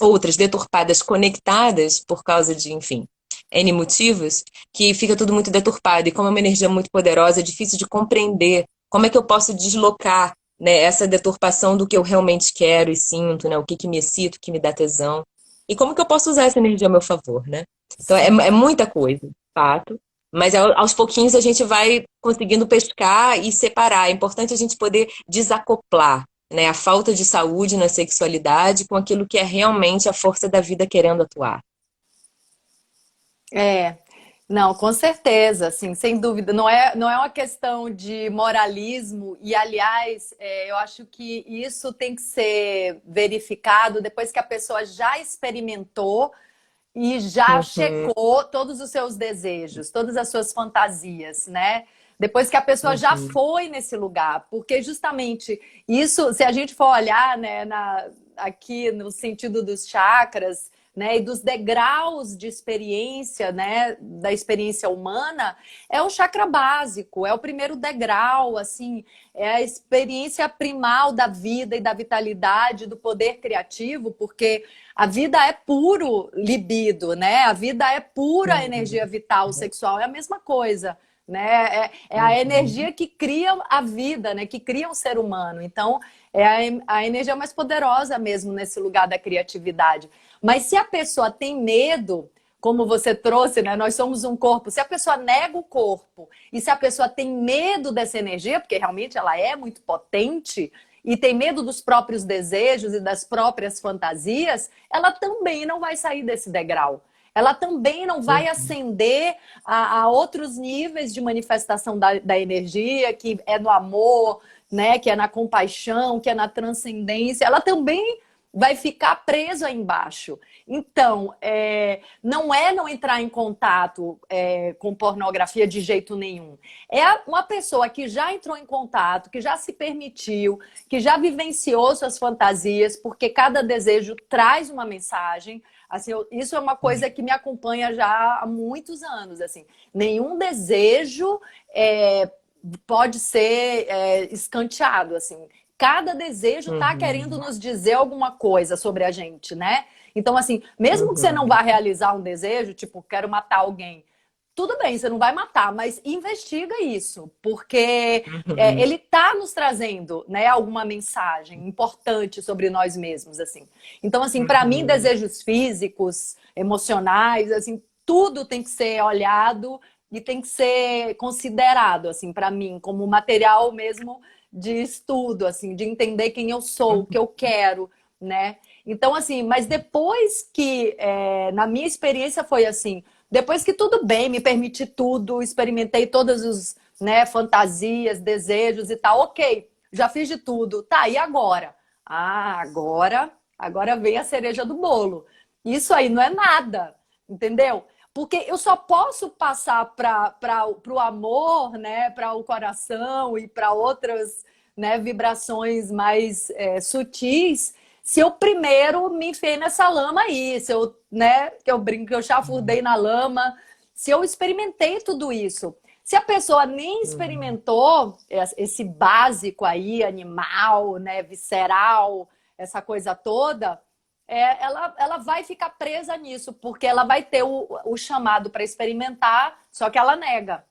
outras deturpadas, conectadas por causa de, enfim, N motivos, que fica tudo muito deturpado. E como é uma energia muito poderosa, é difícil de compreender como é que eu posso deslocar, né, essa deturpação do que eu realmente quero e sinto, né? O que me excita, o que me dá tesão. E como que eu posso usar essa energia a meu favor, né? Então é Sim. muita coisa, fato. Mas aos pouquinhos a gente vai conseguindo pescar e separar. É importante a gente poder desacoplar, né, a falta de saúde na sexualidade com aquilo que é realmente a força da vida querendo atuar. É, não, com certeza, assim, sem dúvida. Não é uma questão de moralismo, e aliás, eu acho que isso tem que ser verificado depois que a pessoa já experimentou e já Uhum, checou todos os seus desejos, todas as suas fantasias, né? Depois que a pessoa já uhum, foi nesse lugar, porque justamente isso, se a gente for olhar, né, aqui no sentido dos chakras, né, e dos degraus de experiência, né, da experiência humana, é o chakra básico, é o primeiro degrau, assim, é a experiência primal da vida e da vitalidade, do poder criativo, porque a vida é puro libido, né? A vida é pura energia vital sexual, é a mesma coisa, né? É a energia que cria a vida, né? Que cria o ser humano. Então, é a energia mais poderosa mesmo nesse lugar da criatividade. Mas se a pessoa tem medo, como você trouxe, né? Nós somos um corpo. Se a pessoa nega o corpo e se a pessoa tem medo dessa energia, porque realmente ela é muito potente e tem medo dos próprios desejos e das próprias fantasias, ela também não vai sair desse degrau. Ela também não vai ascender a outros níveis de manifestação da energia, que é no amor, né? Que é na compaixão, que é na transcendência. Ela também vai ficar preso aí embaixo. Então, não é não entrar em contato com pornografia de jeito nenhum. É uma pessoa que já entrou em contato, que já se permitiu, que já vivenciou suas fantasias, porque cada desejo traz uma mensagem. Assim, isso é uma coisa que me acompanha já há muitos anos. Assim, nenhum desejo pode ser escanteado, assim. Cada desejo está querendo nos dizer alguma coisa sobre a gente, né? Então, assim, mesmo que você não vá realizar um desejo, tipo, quero matar alguém, tudo bem, você não vai matar, mas investiga isso, porque ele está nos trazendo, né, alguma mensagem importante sobre nós mesmos, assim. Então, assim, para mim, desejos físicos, emocionais, assim, tudo tem que ser olhado e tem que ser considerado, assim, para mim, como material mesmo de estudo, assim, de entender quem eu sou, o que eu quero, né? Então, assim, mas depois que, na minha experiência foi assim, depois que tudo bem, me permiti tudo, experimentei todas os, né, fantasias, desejos e tal, ok, já fiz de tudo, tá, e agora? Ah, agora vem a cereja do bolo. Isso aí não é nada, entendeu? Porque eu só posso passar para o amor, né, para o coração e para outras, né, vibrações mais sutis, se eu primeiro me enfiei nessa lama aí, se eu, né, que eu brinco, que eu chafurdei na lama, se eu experimentei tudo isso. Se a pessoa nem experimentou esse básico aí, animal, né, visceral, essa coisa toda, ela vai ficar presa nisso, porque ela vai ter o chamado para experimentar, só que ela nega.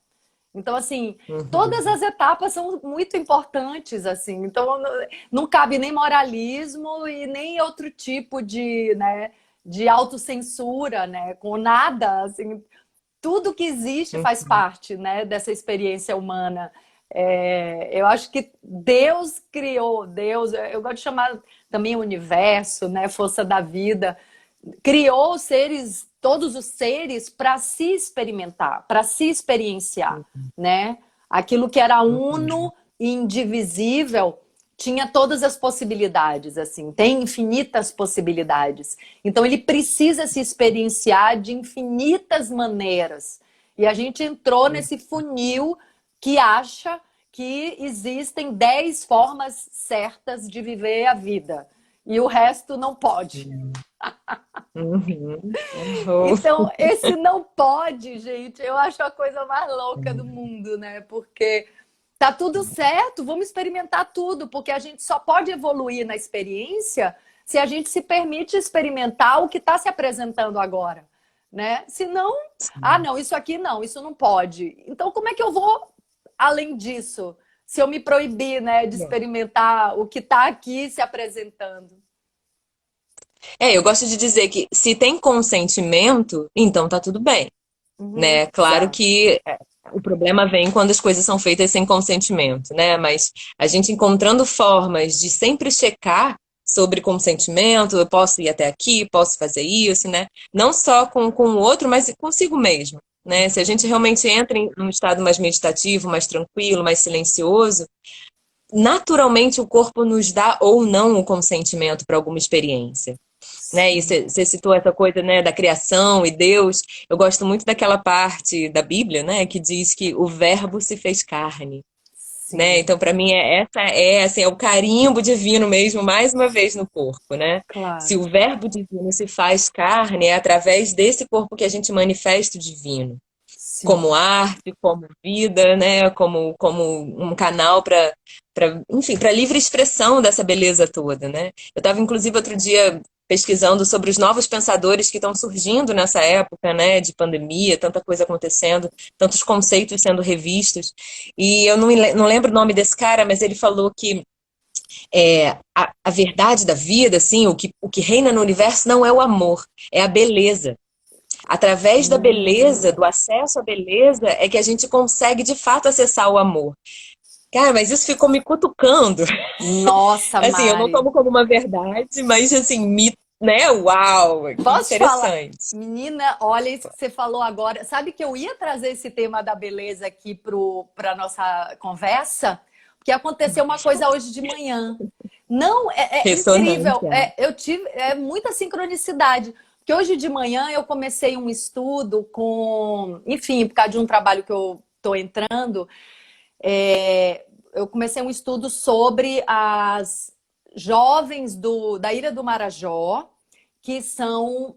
Então, assim, todas as etapas são muito importantes, assim. Então, não cabe nem moralismo e nem outro tipo de, né, de autocensura, né? Com nada, assim. Tudo que existe faz parte, né, dessa experiência humana. Eu acho que Deus criou, Deus, eu gosto de chamar também o universo, né, força da vida, criou os seres, todos os seres para se experimentar, para se experienciar, né? Aquilo que era uno e indivisível tinha todas as possibilidades, assim, tem infinitas possibilidades. Então ele precisa se experienciar de infinitas maneiras. E a gente entrou nesse funil que acha que existem 10 formas certas de viver a vida. E o resto não pode. Então, esse não pode, gente, eu acho a coisa mais louca do mundo, né? Porque tá tudo certo, vamos experimentar tudo, porque a gente só pode evoluir na experiência se a gente se permite experimentar o que está se apresentando agora, né? Se não, não, isso aqui não, isso não pode. Então, como é que eu vou além disso? Se eu me proibir, né, de experimentar o que está aqui se apresentando. Eu gosto de dizer que se tem consentimento, então tá tudo bem, né? Claro Certo. que o problema vem quando as coisas são feitas sem consentimento, né? Mas a gente encontrando formas de sempre checar sobre consentimento, eu posso ir até aqui, posso fazer isso, né? Não só com o outro, mas consigo mesmo, né? Se a gente realmente entra em um estado mais meditativo, mais tranquilo, mais silencioso, naturalmente o corpo nos dá ou não o consentimento para alguma experiência. Né? E você citou essa coisa, né, da criação e Deus. Eu gosto muito daquela parte da Bíblia, né, que diz que o Verbo se fez carne. né? Sim, Então, para mim, essa é, assim, é o carimbo divino mesmo, mais uma vez no corpo, né? Se claro. o verbo divino se faz carne, é através desse corpo que a gente manifesta o divino como Sim. arte, como vida, né? Como um canal enfim, para livre expressão dessa beleza toda, né? Eu estava, inclusive, outro dia pesquisando sobre os novos pensadores que estão surgindo nessa época, né, de pandemia, tanta coisa acontecendo, tantos conceitos sendo revistos. E eu não lembro o nome desse cara, mas ele falou que a verdade da vida, assim, o que reina no universo não é o amor, é a beleza. Através da beleza, Hum, do acesso à beleza, é que a gente consegue de fato acessar o amor. Cara, mas isso ficou me cutucando. nossa, Assim, eu não Mari. tomo como uma verdade, mas assim, né? Uau, que Posso te falar? interessante. Menina, olha isso que você falou agora. Sabe que eu ia trazer esse tema da beleza aqui para a nossa conversa? Porque aconteceu uma coisa hoje de manhã. Não, é incrível. Ressonante, é. Eu tive muita sincronicidade. Porque hoje de manhã eu comecei um estudo com, enfim, por causa de um trabalho que eu estou entrando, eu comecei um estudo sobre as jovens da Ilha do Marajó que são,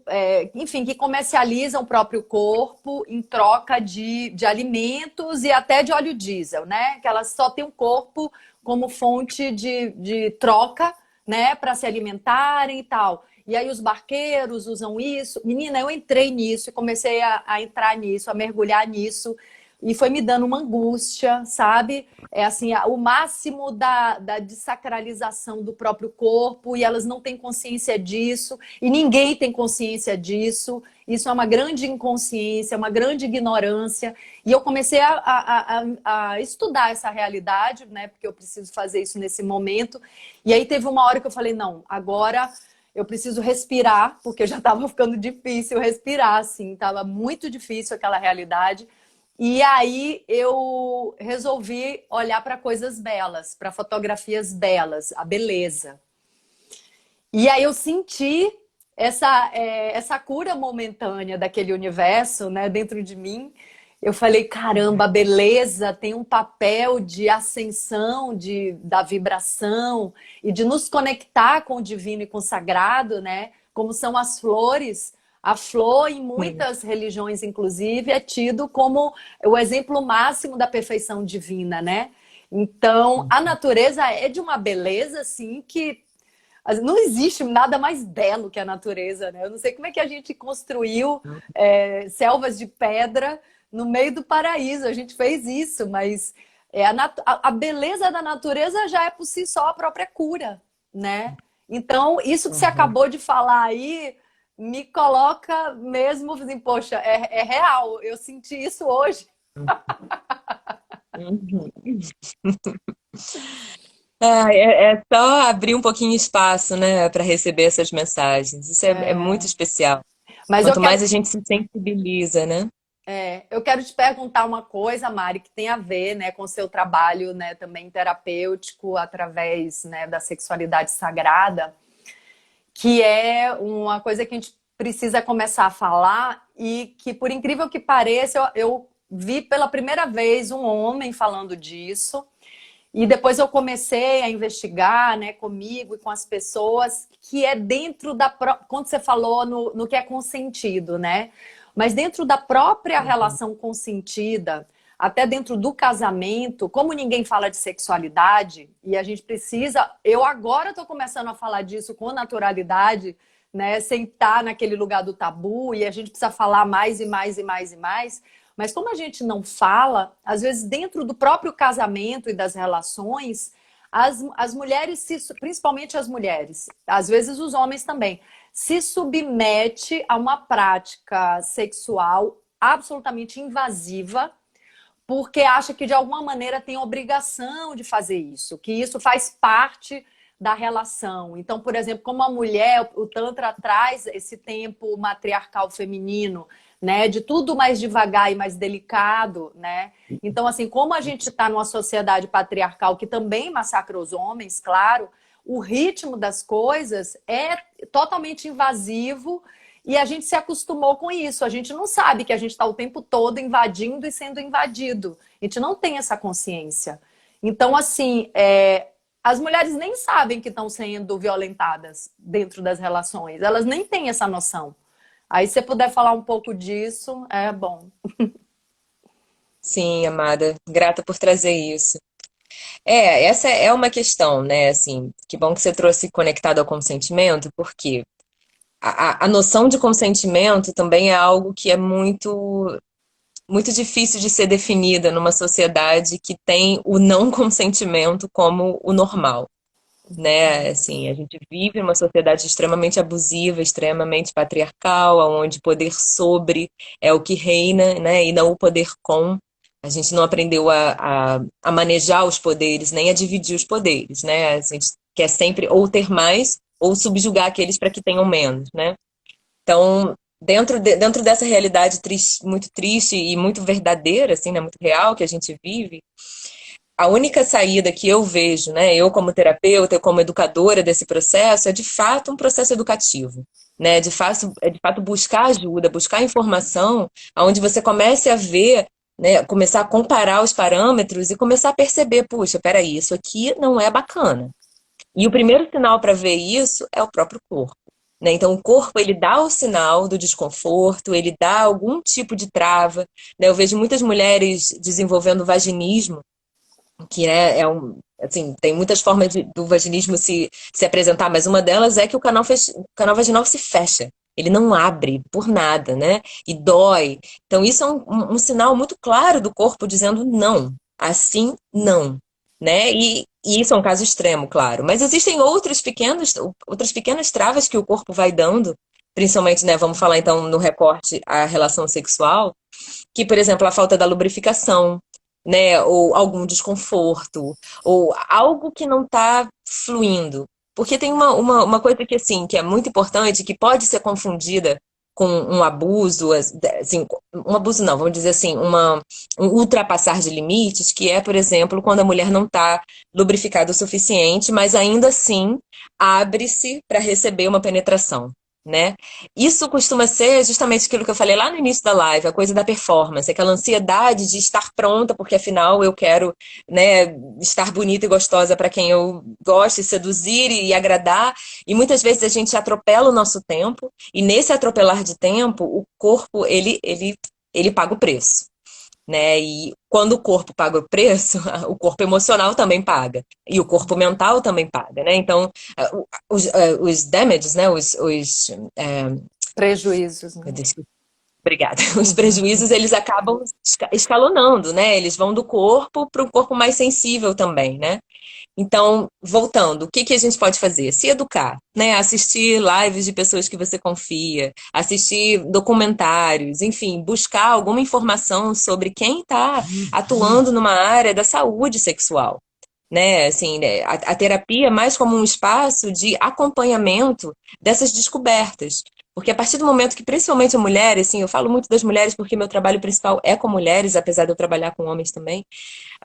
enfim, que comercializam o próprio corpo em troca de alimentos e até de óleo diesel, né? Que elas só têm o corpo como fonte de troca, né? Para se alimentarem e tal. E aí os barqueiros usam isso. Menina, eu entrei nisso e comecei a entrar nisso, a mergulhar nisso. E foi me dando uma angústia, sabe? É assim, o máximo da desacralização do próprio corpo, e elas não têm consciência disso, e ninguém tem consciência disso. Isso é uma grande inconsciência, uma grande ignorância. E eu comecei a estudar essa realidade, né? Porque eu preciso fazer isso nesse momento. E aí teve uma hora que eu falei, não, agora eu preciso respirar, porque já estava ficando difícil respirar, assim, estava muito difícil aquela realidade. E aí eu resolvi olhar para coisas belas, para fotografias belas, a beleza. E aí eu senti essa cura momentânea daquele universo, né, dentro de mim. Eu falei, caramba, a beleza tem um papel de ascensão da vibração e de nos conectar com o divino e com o sagrado, né? Como são as flores. A flor, em muitas religiões, inclusive, é tido como o exemplo máximo da perfeição divina, né? Então, a natureza é de uma beleza, assim, que não existe nada mais belo que a natureza, né? Eu não sei como é que a gente construiu selvas de pedra no meio do paraíso. A gente fez isso, mas a beleza da natureza já é por si só a própria cura, né? Então, isso que você Uhum. acabou de falar aí me coloca mesmo assim, poxa, é real. Eu senti isso hoje. Uhum. É só abrir um pouquinho espaço, né, para receber essas mensagens. Isso é muito especial. Mas eu Quanto quero mais a gente se sensibiliza, né? Eu quero te perguntar uma coisa, Mari, que tem a ver, né, com o seu trabalho, né, também terapêutico através, né, da sexualidade sagrada, que é uma coisa que a gente precisa começar a falar e que, por incrível que pareça, eu vi pela primeira vez um homem falando disso. E depois eu comecei a investigar, né, comigo e com as pessoas, que é dentro quando você falou no que é consentido, né? Mas dentro da própria Uhum. relação consentida, até dentro do casamento, como ninguém fala de sexualidade, e a gente precisa. Eu agora estou começando a falar disso com naturalidade, né? Sem estar naquele lugar do tabu, e a gente precisa falar mais e mais e mais e mais. Mas como a gente não fala, às vezes dentro do próprio casamento e das relações, as mulheres, principalmente as mulheres, às vezes os homens também, se submete a uma prática sexual absolutamente invasiva, porque acha que de alguma maneira tem obrigação de fazer isso, que isso faz parte da relação. Então, por exemplo, como a mulher, o Tantra traz esse tempo matriarcal feminino, né, de tudo mais devagar e mais delicado, né? Então, assim, como a gente está numa sociedade patriarcal que também massacra os homens, claro, o ritmo das coisas é totalmente invasivo e a gente se acostumou com isso. A gente não sabe que a gente está o tempo todo invadindo e sendo invadido. A gente não tem essa consciência. Então, assim, as mulheres nem sabem que estão sendo violentadas dentro das relações. Elas nem têm essa noção. Aí, se você puder falar um pouco disso, é bom. Sim, amada, grata por trazer isso. É, essa é uma questão, né? Assim, que bom que você trouxe conectado ao consentimento, porque a noção de consentimento também é algo que é muito difícil de ser definida numa sociedade que tem o não consentimento como o normal, né? Assim, a gente vive numa sociedade extremamente abusiva, extremamente patriarcal, onde poder sobre é o que reina, né? E não o poder com. A gente não aprendeu a manejar os poderes, nem a dividir os poderes, né? A gente quer sempre ou ter mais ou subjugar aqueles para que tenham menos, né? Então, dentro dessa realidade triste, muito triste e muito verdadeira, assim, né? Muito real que a gente vive, a única saída que eu vejo, né, eu como terapeuta, eu como educadora desse processo, é de fato um processo educativo, né? De fato buscar ajuda, buscar informação, onde você comece a ver, né, começar a comparar os parâmetros e começar a perceber, puxa, peraí, isso aqui não é bacana. E o primeiro sinal para ver isso é o próprio corpo. Né? Então, o corpo ele dá o sinal do desconforto, ele dá algum tipo de trava. Né? Eu vejo muitas mulheres desenvolvendo vaginismo, que né, assim, tem muitas formas do vaginismo se apresentar, mas uma delas é que o canal vaginal se fecha. Ele não abre por nada, né? E dói. Então, isso é um sinal muito claro do corpo dizendo não. Assim, não. Né? E isso é um caso extremo, claro. Mas existem outras pequenas travas que o corpo vai dando, principalmente, né? Vamos falar então no recorte à relação sexual, que, por exemplo, a falta da lubrificação, né, ou algum desconforto, ou algo que não está fluindo. Porque tem uma coisa que, assim, que é muito importante, que pode ser confundida com um abuso, assim, um abuso não, vamos dizer assim, um ultrapassar de limites, que é, por exemplo, quando a mulher não está lubrificada o suficiente, mas ainda assim abre-se para receber uma penetração. Né? Isso costuma ser justamente aquilo que eu falei lá no início da live, a coisa da performance, aquela ansiedade de estar pronta, porque afinal eu quero, né, estar bonita e gostosa para quem eu gosto, e seduzir e agradar. E muitas vezes a gente atropela o nosso tempo, e nesse atropelar de tempo, o corpo ele paga o preço. Né? E quando o corpo paga o preço, o corpo emocional também paga. E o corpo mental também paga, né? Então, os damages, né? Prejuízos, né? Obrigada. Os prejuízos, eles acabam escalonando, né? Eles vão do corpo para um corpo mais sensível também, né? Então, voltando, o que que a gente pode fazer? Se educar, né? Assistir lives de pessoas que você confia, assistir documentários, enfim, buscar alguma informação sobre quem está atuando numa área da saúde sexual. Né, assim, né, a terapia é mais como um espaço de acompanhamento dessas descobertas. Porque a partir do momento que, principalmente a mulher, assim, eu falo muito das mulheres porque meu trabalho principal é com mulheres, apesar de eu trabalhar com homens também,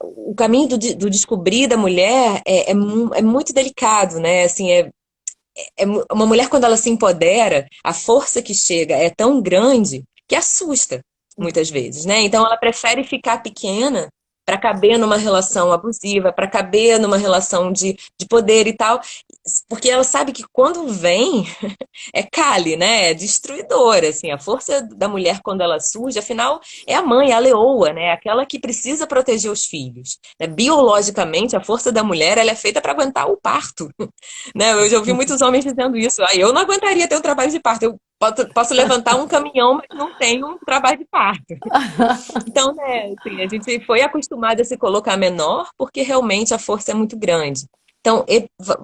o caminho do descobrir da mulher é muito delicado, né? Assim, uma mulher, quando ela se empodera, a força que chega é tão grande que assusta, muitas vezes, né? Então, ela prefere ficar pequena para caber numa relação abusiva, para caber numa relação de poder e tal, porque ela sabe que quando vem, é Kali, né? É destruidora, assim, a força da mulher quando ela surge, afinal, é a mãe, é a leoa, né? Aquela que precisa proteger os filhos. Né? Biologicamente, a força da mulher, ela é feita para aguentar o parto, né? Eu já ouvi muitos homens dizendo isso. Ah, eu não aguentaria ter um trabalho de parto. Eu posso levantar um caminhão, mas não tenho um trabalho de parto. Então, né, assim, a gente foi acostumado a se colocar menor porque realmente a força é muito grande. Então,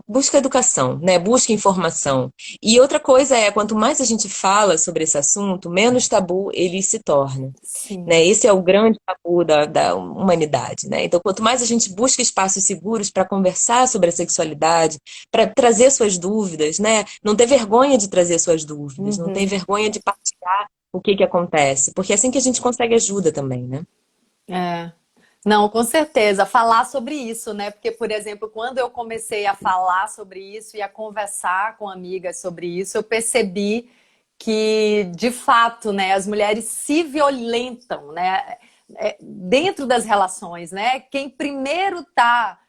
busca educação, né? Busca informação. E outra coisa é, quanto mais a gente fala sobre esse assunto, menos tabu ele se torna. Né? Sim. Esse é o grande tabu da humanidade, né? Então, quanto mais a gente busca espaços seguros para conversar sobre a sexualidade, para trazer suas dúvidas, né? Não ter vergonha de trazer suas dúvidas, não ter Uhum. vergonha de partilhar o que que acontece, porque é assim que a gente consegue ajuda também, né? É. Não, com certeza. Falar sobre isso, né? Porque, por exemplo, quando eu comecei a falar sobre isso e a conversar com amigas sobre isso, eu percebi que, de fato, né, as mulheres se violentam, né? dentro das relações, né? Quem primeiro está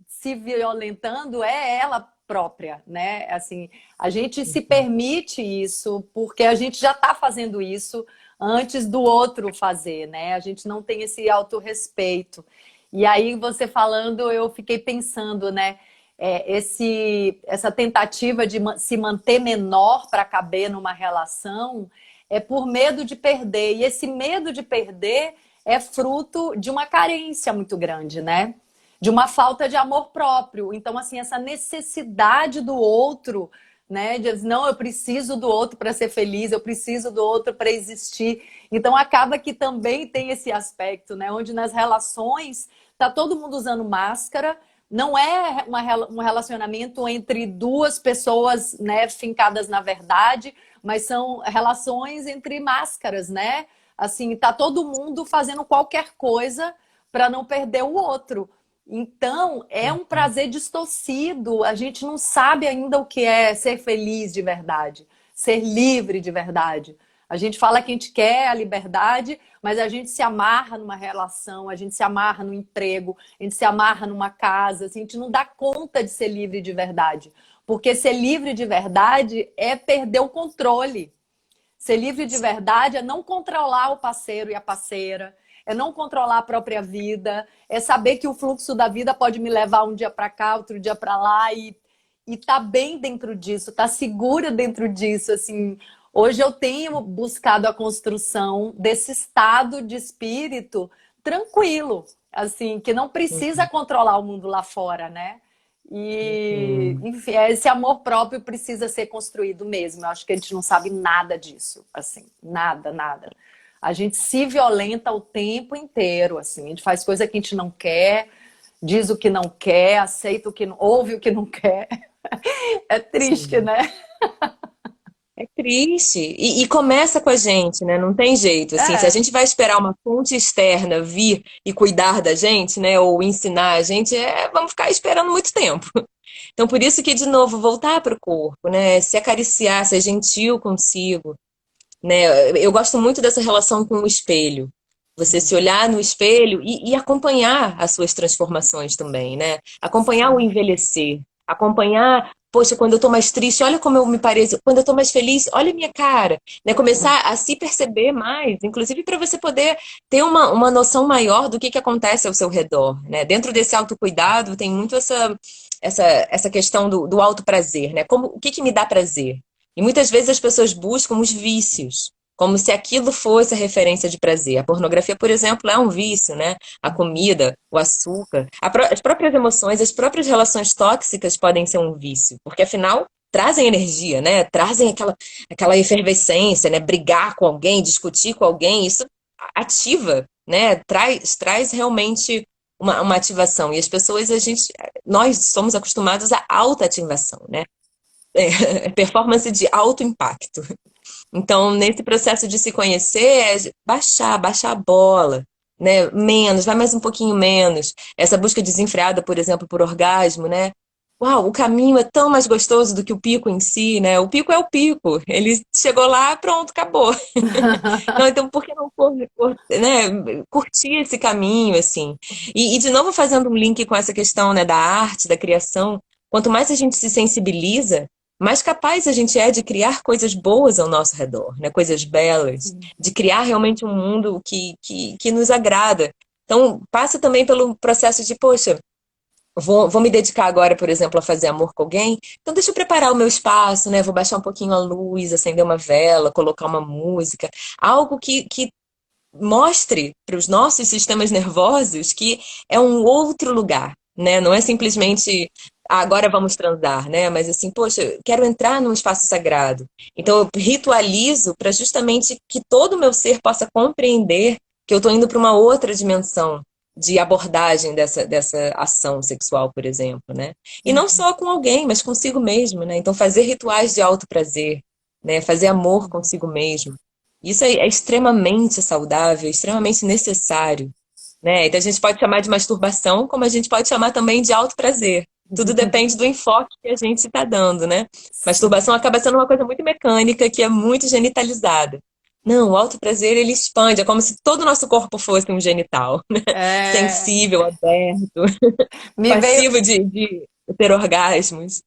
se violentando é ela própria, né? Assim, a gente se permite isso porque a gente já está fazendo isso antes do outro fazer, né? A gente não tem esse autorrespeito. E aí, você falando, eu fiquei pensando, né? Essa tentativa de se manter menor para caber numa relação é por medo de perder. E esse medo de perder é fruto de uma carência muito grande, né? De uma falta de amor próprio. Então, assim, essa necessidade do outro, né? De dizer, não, eu preciso do outro para ser feliz, eu preciso do outro para existir. Então, acaba que também tem esse aspecto, né? Onde nas relações tá todo mundo usando máscara. Não é um relacionamento entre duas pessoas, né, fincadas na verdade, mas são relações entre máscaras, né? Assim, tá todo mundo fazendo qualquer coisa para não perder o outro. Então, é um prazer distorcido. A gente não sabe ainda o que é ser feliz de verdade, ser livre de verdade. A gente fala que a gente quer a liberdade, mas a gente se amarra numa relação, a gente se amarra no emprego, a gente se amarra numa casa, assim, a gente não dá conta de ser livre de verdade. Porque ser livre de verdade é perder o controle. Ser livre de verdade é não controlar o parceiro e a parceira, é não controlar a própria vida, é saber que o fluxo da vida pode me levar um dia para cá, outro dia para lá e tá bem dentro disso, tá segura dentro disso, assim. Hoje eu tenho buscado a construção desse estado de espírito tranquilo, assim, que não precisa controlar o mundo lá fora, né? E, enfim, esse amor próprio precisa ser construído mesmo. Eu acho que a gente não sabe nada disso, assim, nada, nada. A gente se violenta o tempo inteiro, assim, a gente faz coisa que a gente não quer, diz o que não quer, aceita o que não, ouve o que não quer. É triste, Sim. né? É triste. E começa com a gente, né? Não tem jeito. Assim, se a É. gente vai esperar uma fonte externa vir e cuidar da gente, né? Ou ensinar a gente, vamos ficar esperando muito tempo. Então, por isso que, de novo, voltar para o corpo, né? Se acariciar, ser gentil consigo, né? Eu gosto muito dessa relação com o espelho. Você se olhar no espelho e acompanhar as suas transformações também, né? Acompanhar o Sim. envelhecer, acompanhar, poxa, quando eu tô mais triste, olha como eu me pareço, quando eu tô mais feliz, olha a minha cara, né? Começar a se perceber mais, inclusive para você poder ter uma noção maior do que acontece ao seu redor, né? Dentro desse autocuidado tem muito essa questão do auto prazer, né? Como, o que me dá prazer? E muitas vezes as pessoas buscam os vícios, como se aquilo fosse a referência de prazer. A pornografia, por exemplo, é um vício, né? A comida, o açúcar, as próprias emoções, as próprias relações tóxicas podem ser um vício, porque afinal trazem energia, né? Trazem aquela efervescência, né? Brigar com alguém, discutir com alguém, isso ativa, né? Traz realmente uma ativação. E as pessoas, nós somos acostumados à alta ativação, né? Performance de alto impacto. Então, nesse processo de se conhecer, baixar a bola, né? Menos, vai mais um pouquinho menos. Essa busca desenfreada, por exemplo, por orgasmo, né? Uau, o caminho é tão mais gostoso do que o pico em si, né? O pico é o pico. Ele chegou lá, pronto, acabou. Não, então por que não né, curtir esse caminho, assim? E, de novo, fazendo um link com essa questão, né, da arte, da criação, quanto mais a gente se sensibiliza, mais capaz a gente é de criar coisas boas ao nosso redor, né? Coisas belas, de criar realmente um mundo que nos agrada. Então, passa também pelo processo de, poxa, vou me dedicar agora, por exemplo, a fazer amor com alguém, então deixa eu preparar o meu espaço, né? Vou baixar um pouquinho a luz, acender uma vela, colocar uma música, algo que mostre para os nossos sistemas nervosos que é um outro lugar, né? Não é simplesmente agora vamos transar, né? Mas assim, poxa, eu quero entrar num espaço sagrado. Então eu ritualizo para justamente que todo o meu ser possa compreender que eu estou indo para uma outra dimensão de abordagem dessa ação sexual, por exemplo, né? E não só com alguém, mas consigo mesmo, né? Então fazer rituais de alto prazer, né? Fazer amor consigo mesmo. Isso é extremamente saudável, extremamente necessário, né? Então a gente pode chamar de masturbação, como a gente pode chamar também de alto prazer. Tudo depende do enfoque que a gente está dando, né? Sim. Masturbação acaba sendo uma coisa muito mecânica, que é muito genitalizada. Não, o autoprazer ele expande, é como se todo o nosso corpo fosse um genital, né? É, Sensível, aberto, me veio, passivo de ter orgasmos.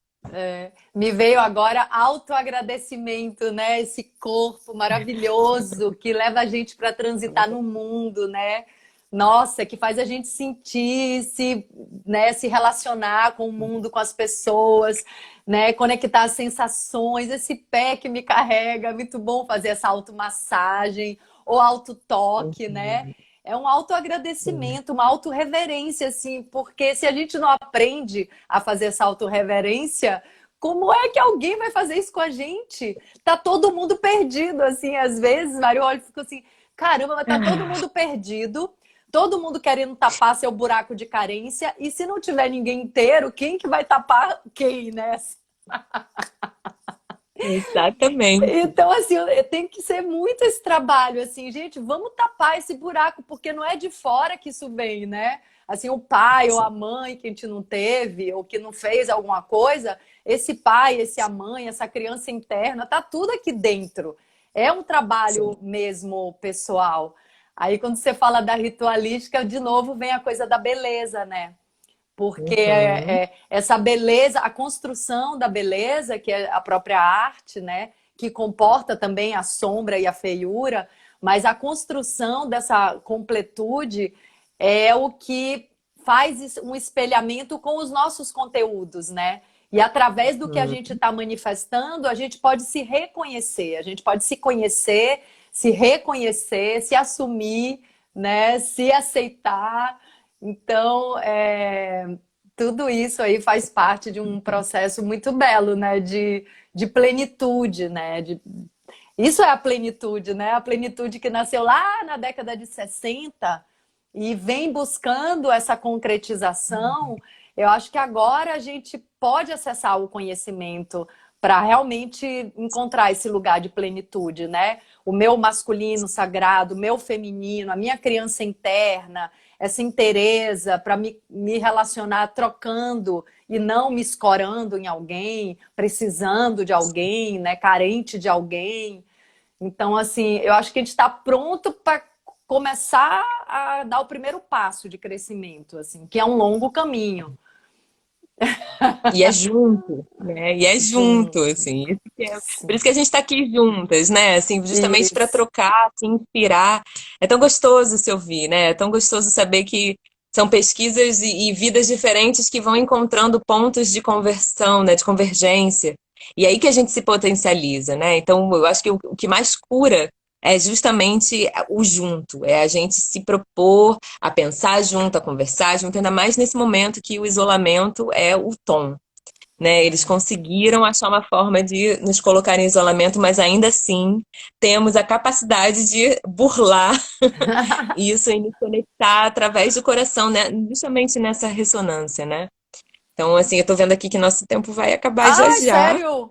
me veio agora autoagradecimento, né? Esse corpo maravilhoso que leva a gente para transitar no mundo, né? Nossa, que faz a gente sentir, né, se relacionar com o mundo, com as pessoas, né, conectar as sensações, esse pé que me carrega, é muito bom fazer essa automassagem ou autotoque, né? Uhum. É um Sim, autoagradecimento, uma autorreverência, assim, porque se a gente não aprende a fazer essa autorreverência, como é que alguém vai fazer isso com a gente? Tá todo mundo perdido, assim, às vezes, Mário, olha, fica assim, caramba, mas tá todo mundo perdido, todo mundo querendo tapar seu buraco de carência, e se não tiver ninguém inteiro, quem que vai tapar quem, né? exatamente. Então, assim, tem que ser muito esse trabalho, assim, gente, vamos tapar esse buraco, porque não é de fora que isso vem, né? Assim, o pai ou a mãe que a gente não teve, ou que não fez alguma coisa, esse pai, essa mãe, essa criança interna, tá tudo aqui dentro. É um Sim. trabalho mesmo pessoal. Aí, quando você fala da ritualística, de novo vem a coisa da beleza, né? Porque Uhum. essa beleza, a construção da beleza, que é a própria arte, né? Que comporta também a sombra e a feiura, mas a construção dessa completude é o que faz um espelhamento com os nossos conteúdos, né? E através do que a gente Uhum. está manifestando, a gente pode se reconhecer, a gente pode se conhecer, se reconhecer, se assumir, né? Se aceitar. Então, tudo isso aí faz parte de um processo muito belo, né? De plenitude, né? Isso é a plenitude, né? A plenitude que nasceu lá na década de 60 e vem buscando essa concretização. Eu acho que agora a gente pode acessar o conhecimento para realmente encontrar esse lugar de plenitude, né? O meu masculino sagrado, o meu feminino, a minha criança interna, essa inteireza para me relacionar trocando e não me escorando em alguém, precisando de alguém, né? Carente de alguém. Então, assim, eu acho que a gente está pronto para começar a dar o primeiro passo de crescimento, assim, que é um longo caminho. E é junto, né? E é junto, Junto. assim. Por Sim. isso que a gente está aqui juntas, né? Assim, justamente para Isso. trocar, se inspirar. É tão gostoso se ouvir, né? É tão gostoso saber que são pesquisas e vidas diferentes que vão encontrando pontos de conversão, né? De convergência. E aí que a gente se potencializa, né? Então, eu acho que o que mais cura é justamente o junto, é a gente se propor a pensar junto, a conversar junto, ainda mais nesse momento que o isolamento é o tom, né? Eles conseguiram achar uma forma de nos colocar em isolamento, mas ainda assim temos a capacidade de burlar isso e nos conectar através do coração, né? Justamente nessa ressonância, né? Então, assim, eu tô vendo aqui que nosso tempo vai acabar já Ai, já. sério?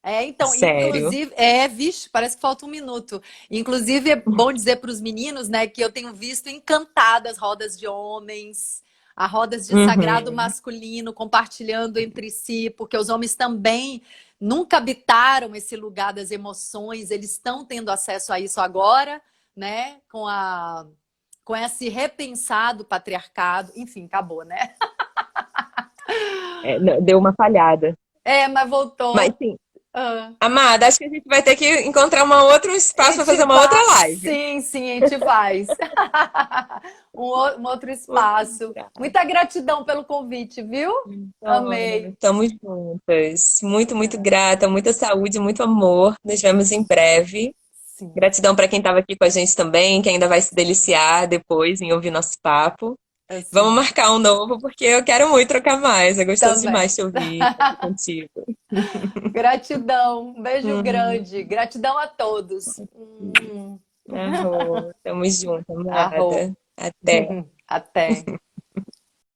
Então, Sério. inclusive, vixe, parece que falta um minuto. Inclusive, é bom dizer para os meninos, né, que eu tenho visto encantadas rodas de homens, a rodas de sagrado Uhum. masculino compartilhando entre si, porque os homens também nunca habitaram esse lugar das emoções, eles estão tendo acesso a isso agora, né, com esse repensado patriarcado. Enfim, acabou, né? É, não, deu uma falhada. Mas Mas voltou. sim, Ah. amada, acho que a gente vai ter que encontrar outro A espaço para fazer gente uma outra live. sim, sim, a gente faz. Um outro Vamos espaço. encontrar. Muita gratidão pelo convite, viu? Então, Amei. estamos juntas. Muito, muito grata, muita saúde, muito amor. Nos vemos em breve. Sim, Gratidão para quem estava aqui com a gente também, que ainda vai se deliciar depois em ouvir nosso papo. Vamos assim, marcar um novo, porque eu quero muito trocar mais. É gostoso demais também. te ouvir, estar aqui contigo. Gratidão, um beijo Hum, grande. Gratidão a todos. Arro, tamo junto, Arro. amada. Até. Até.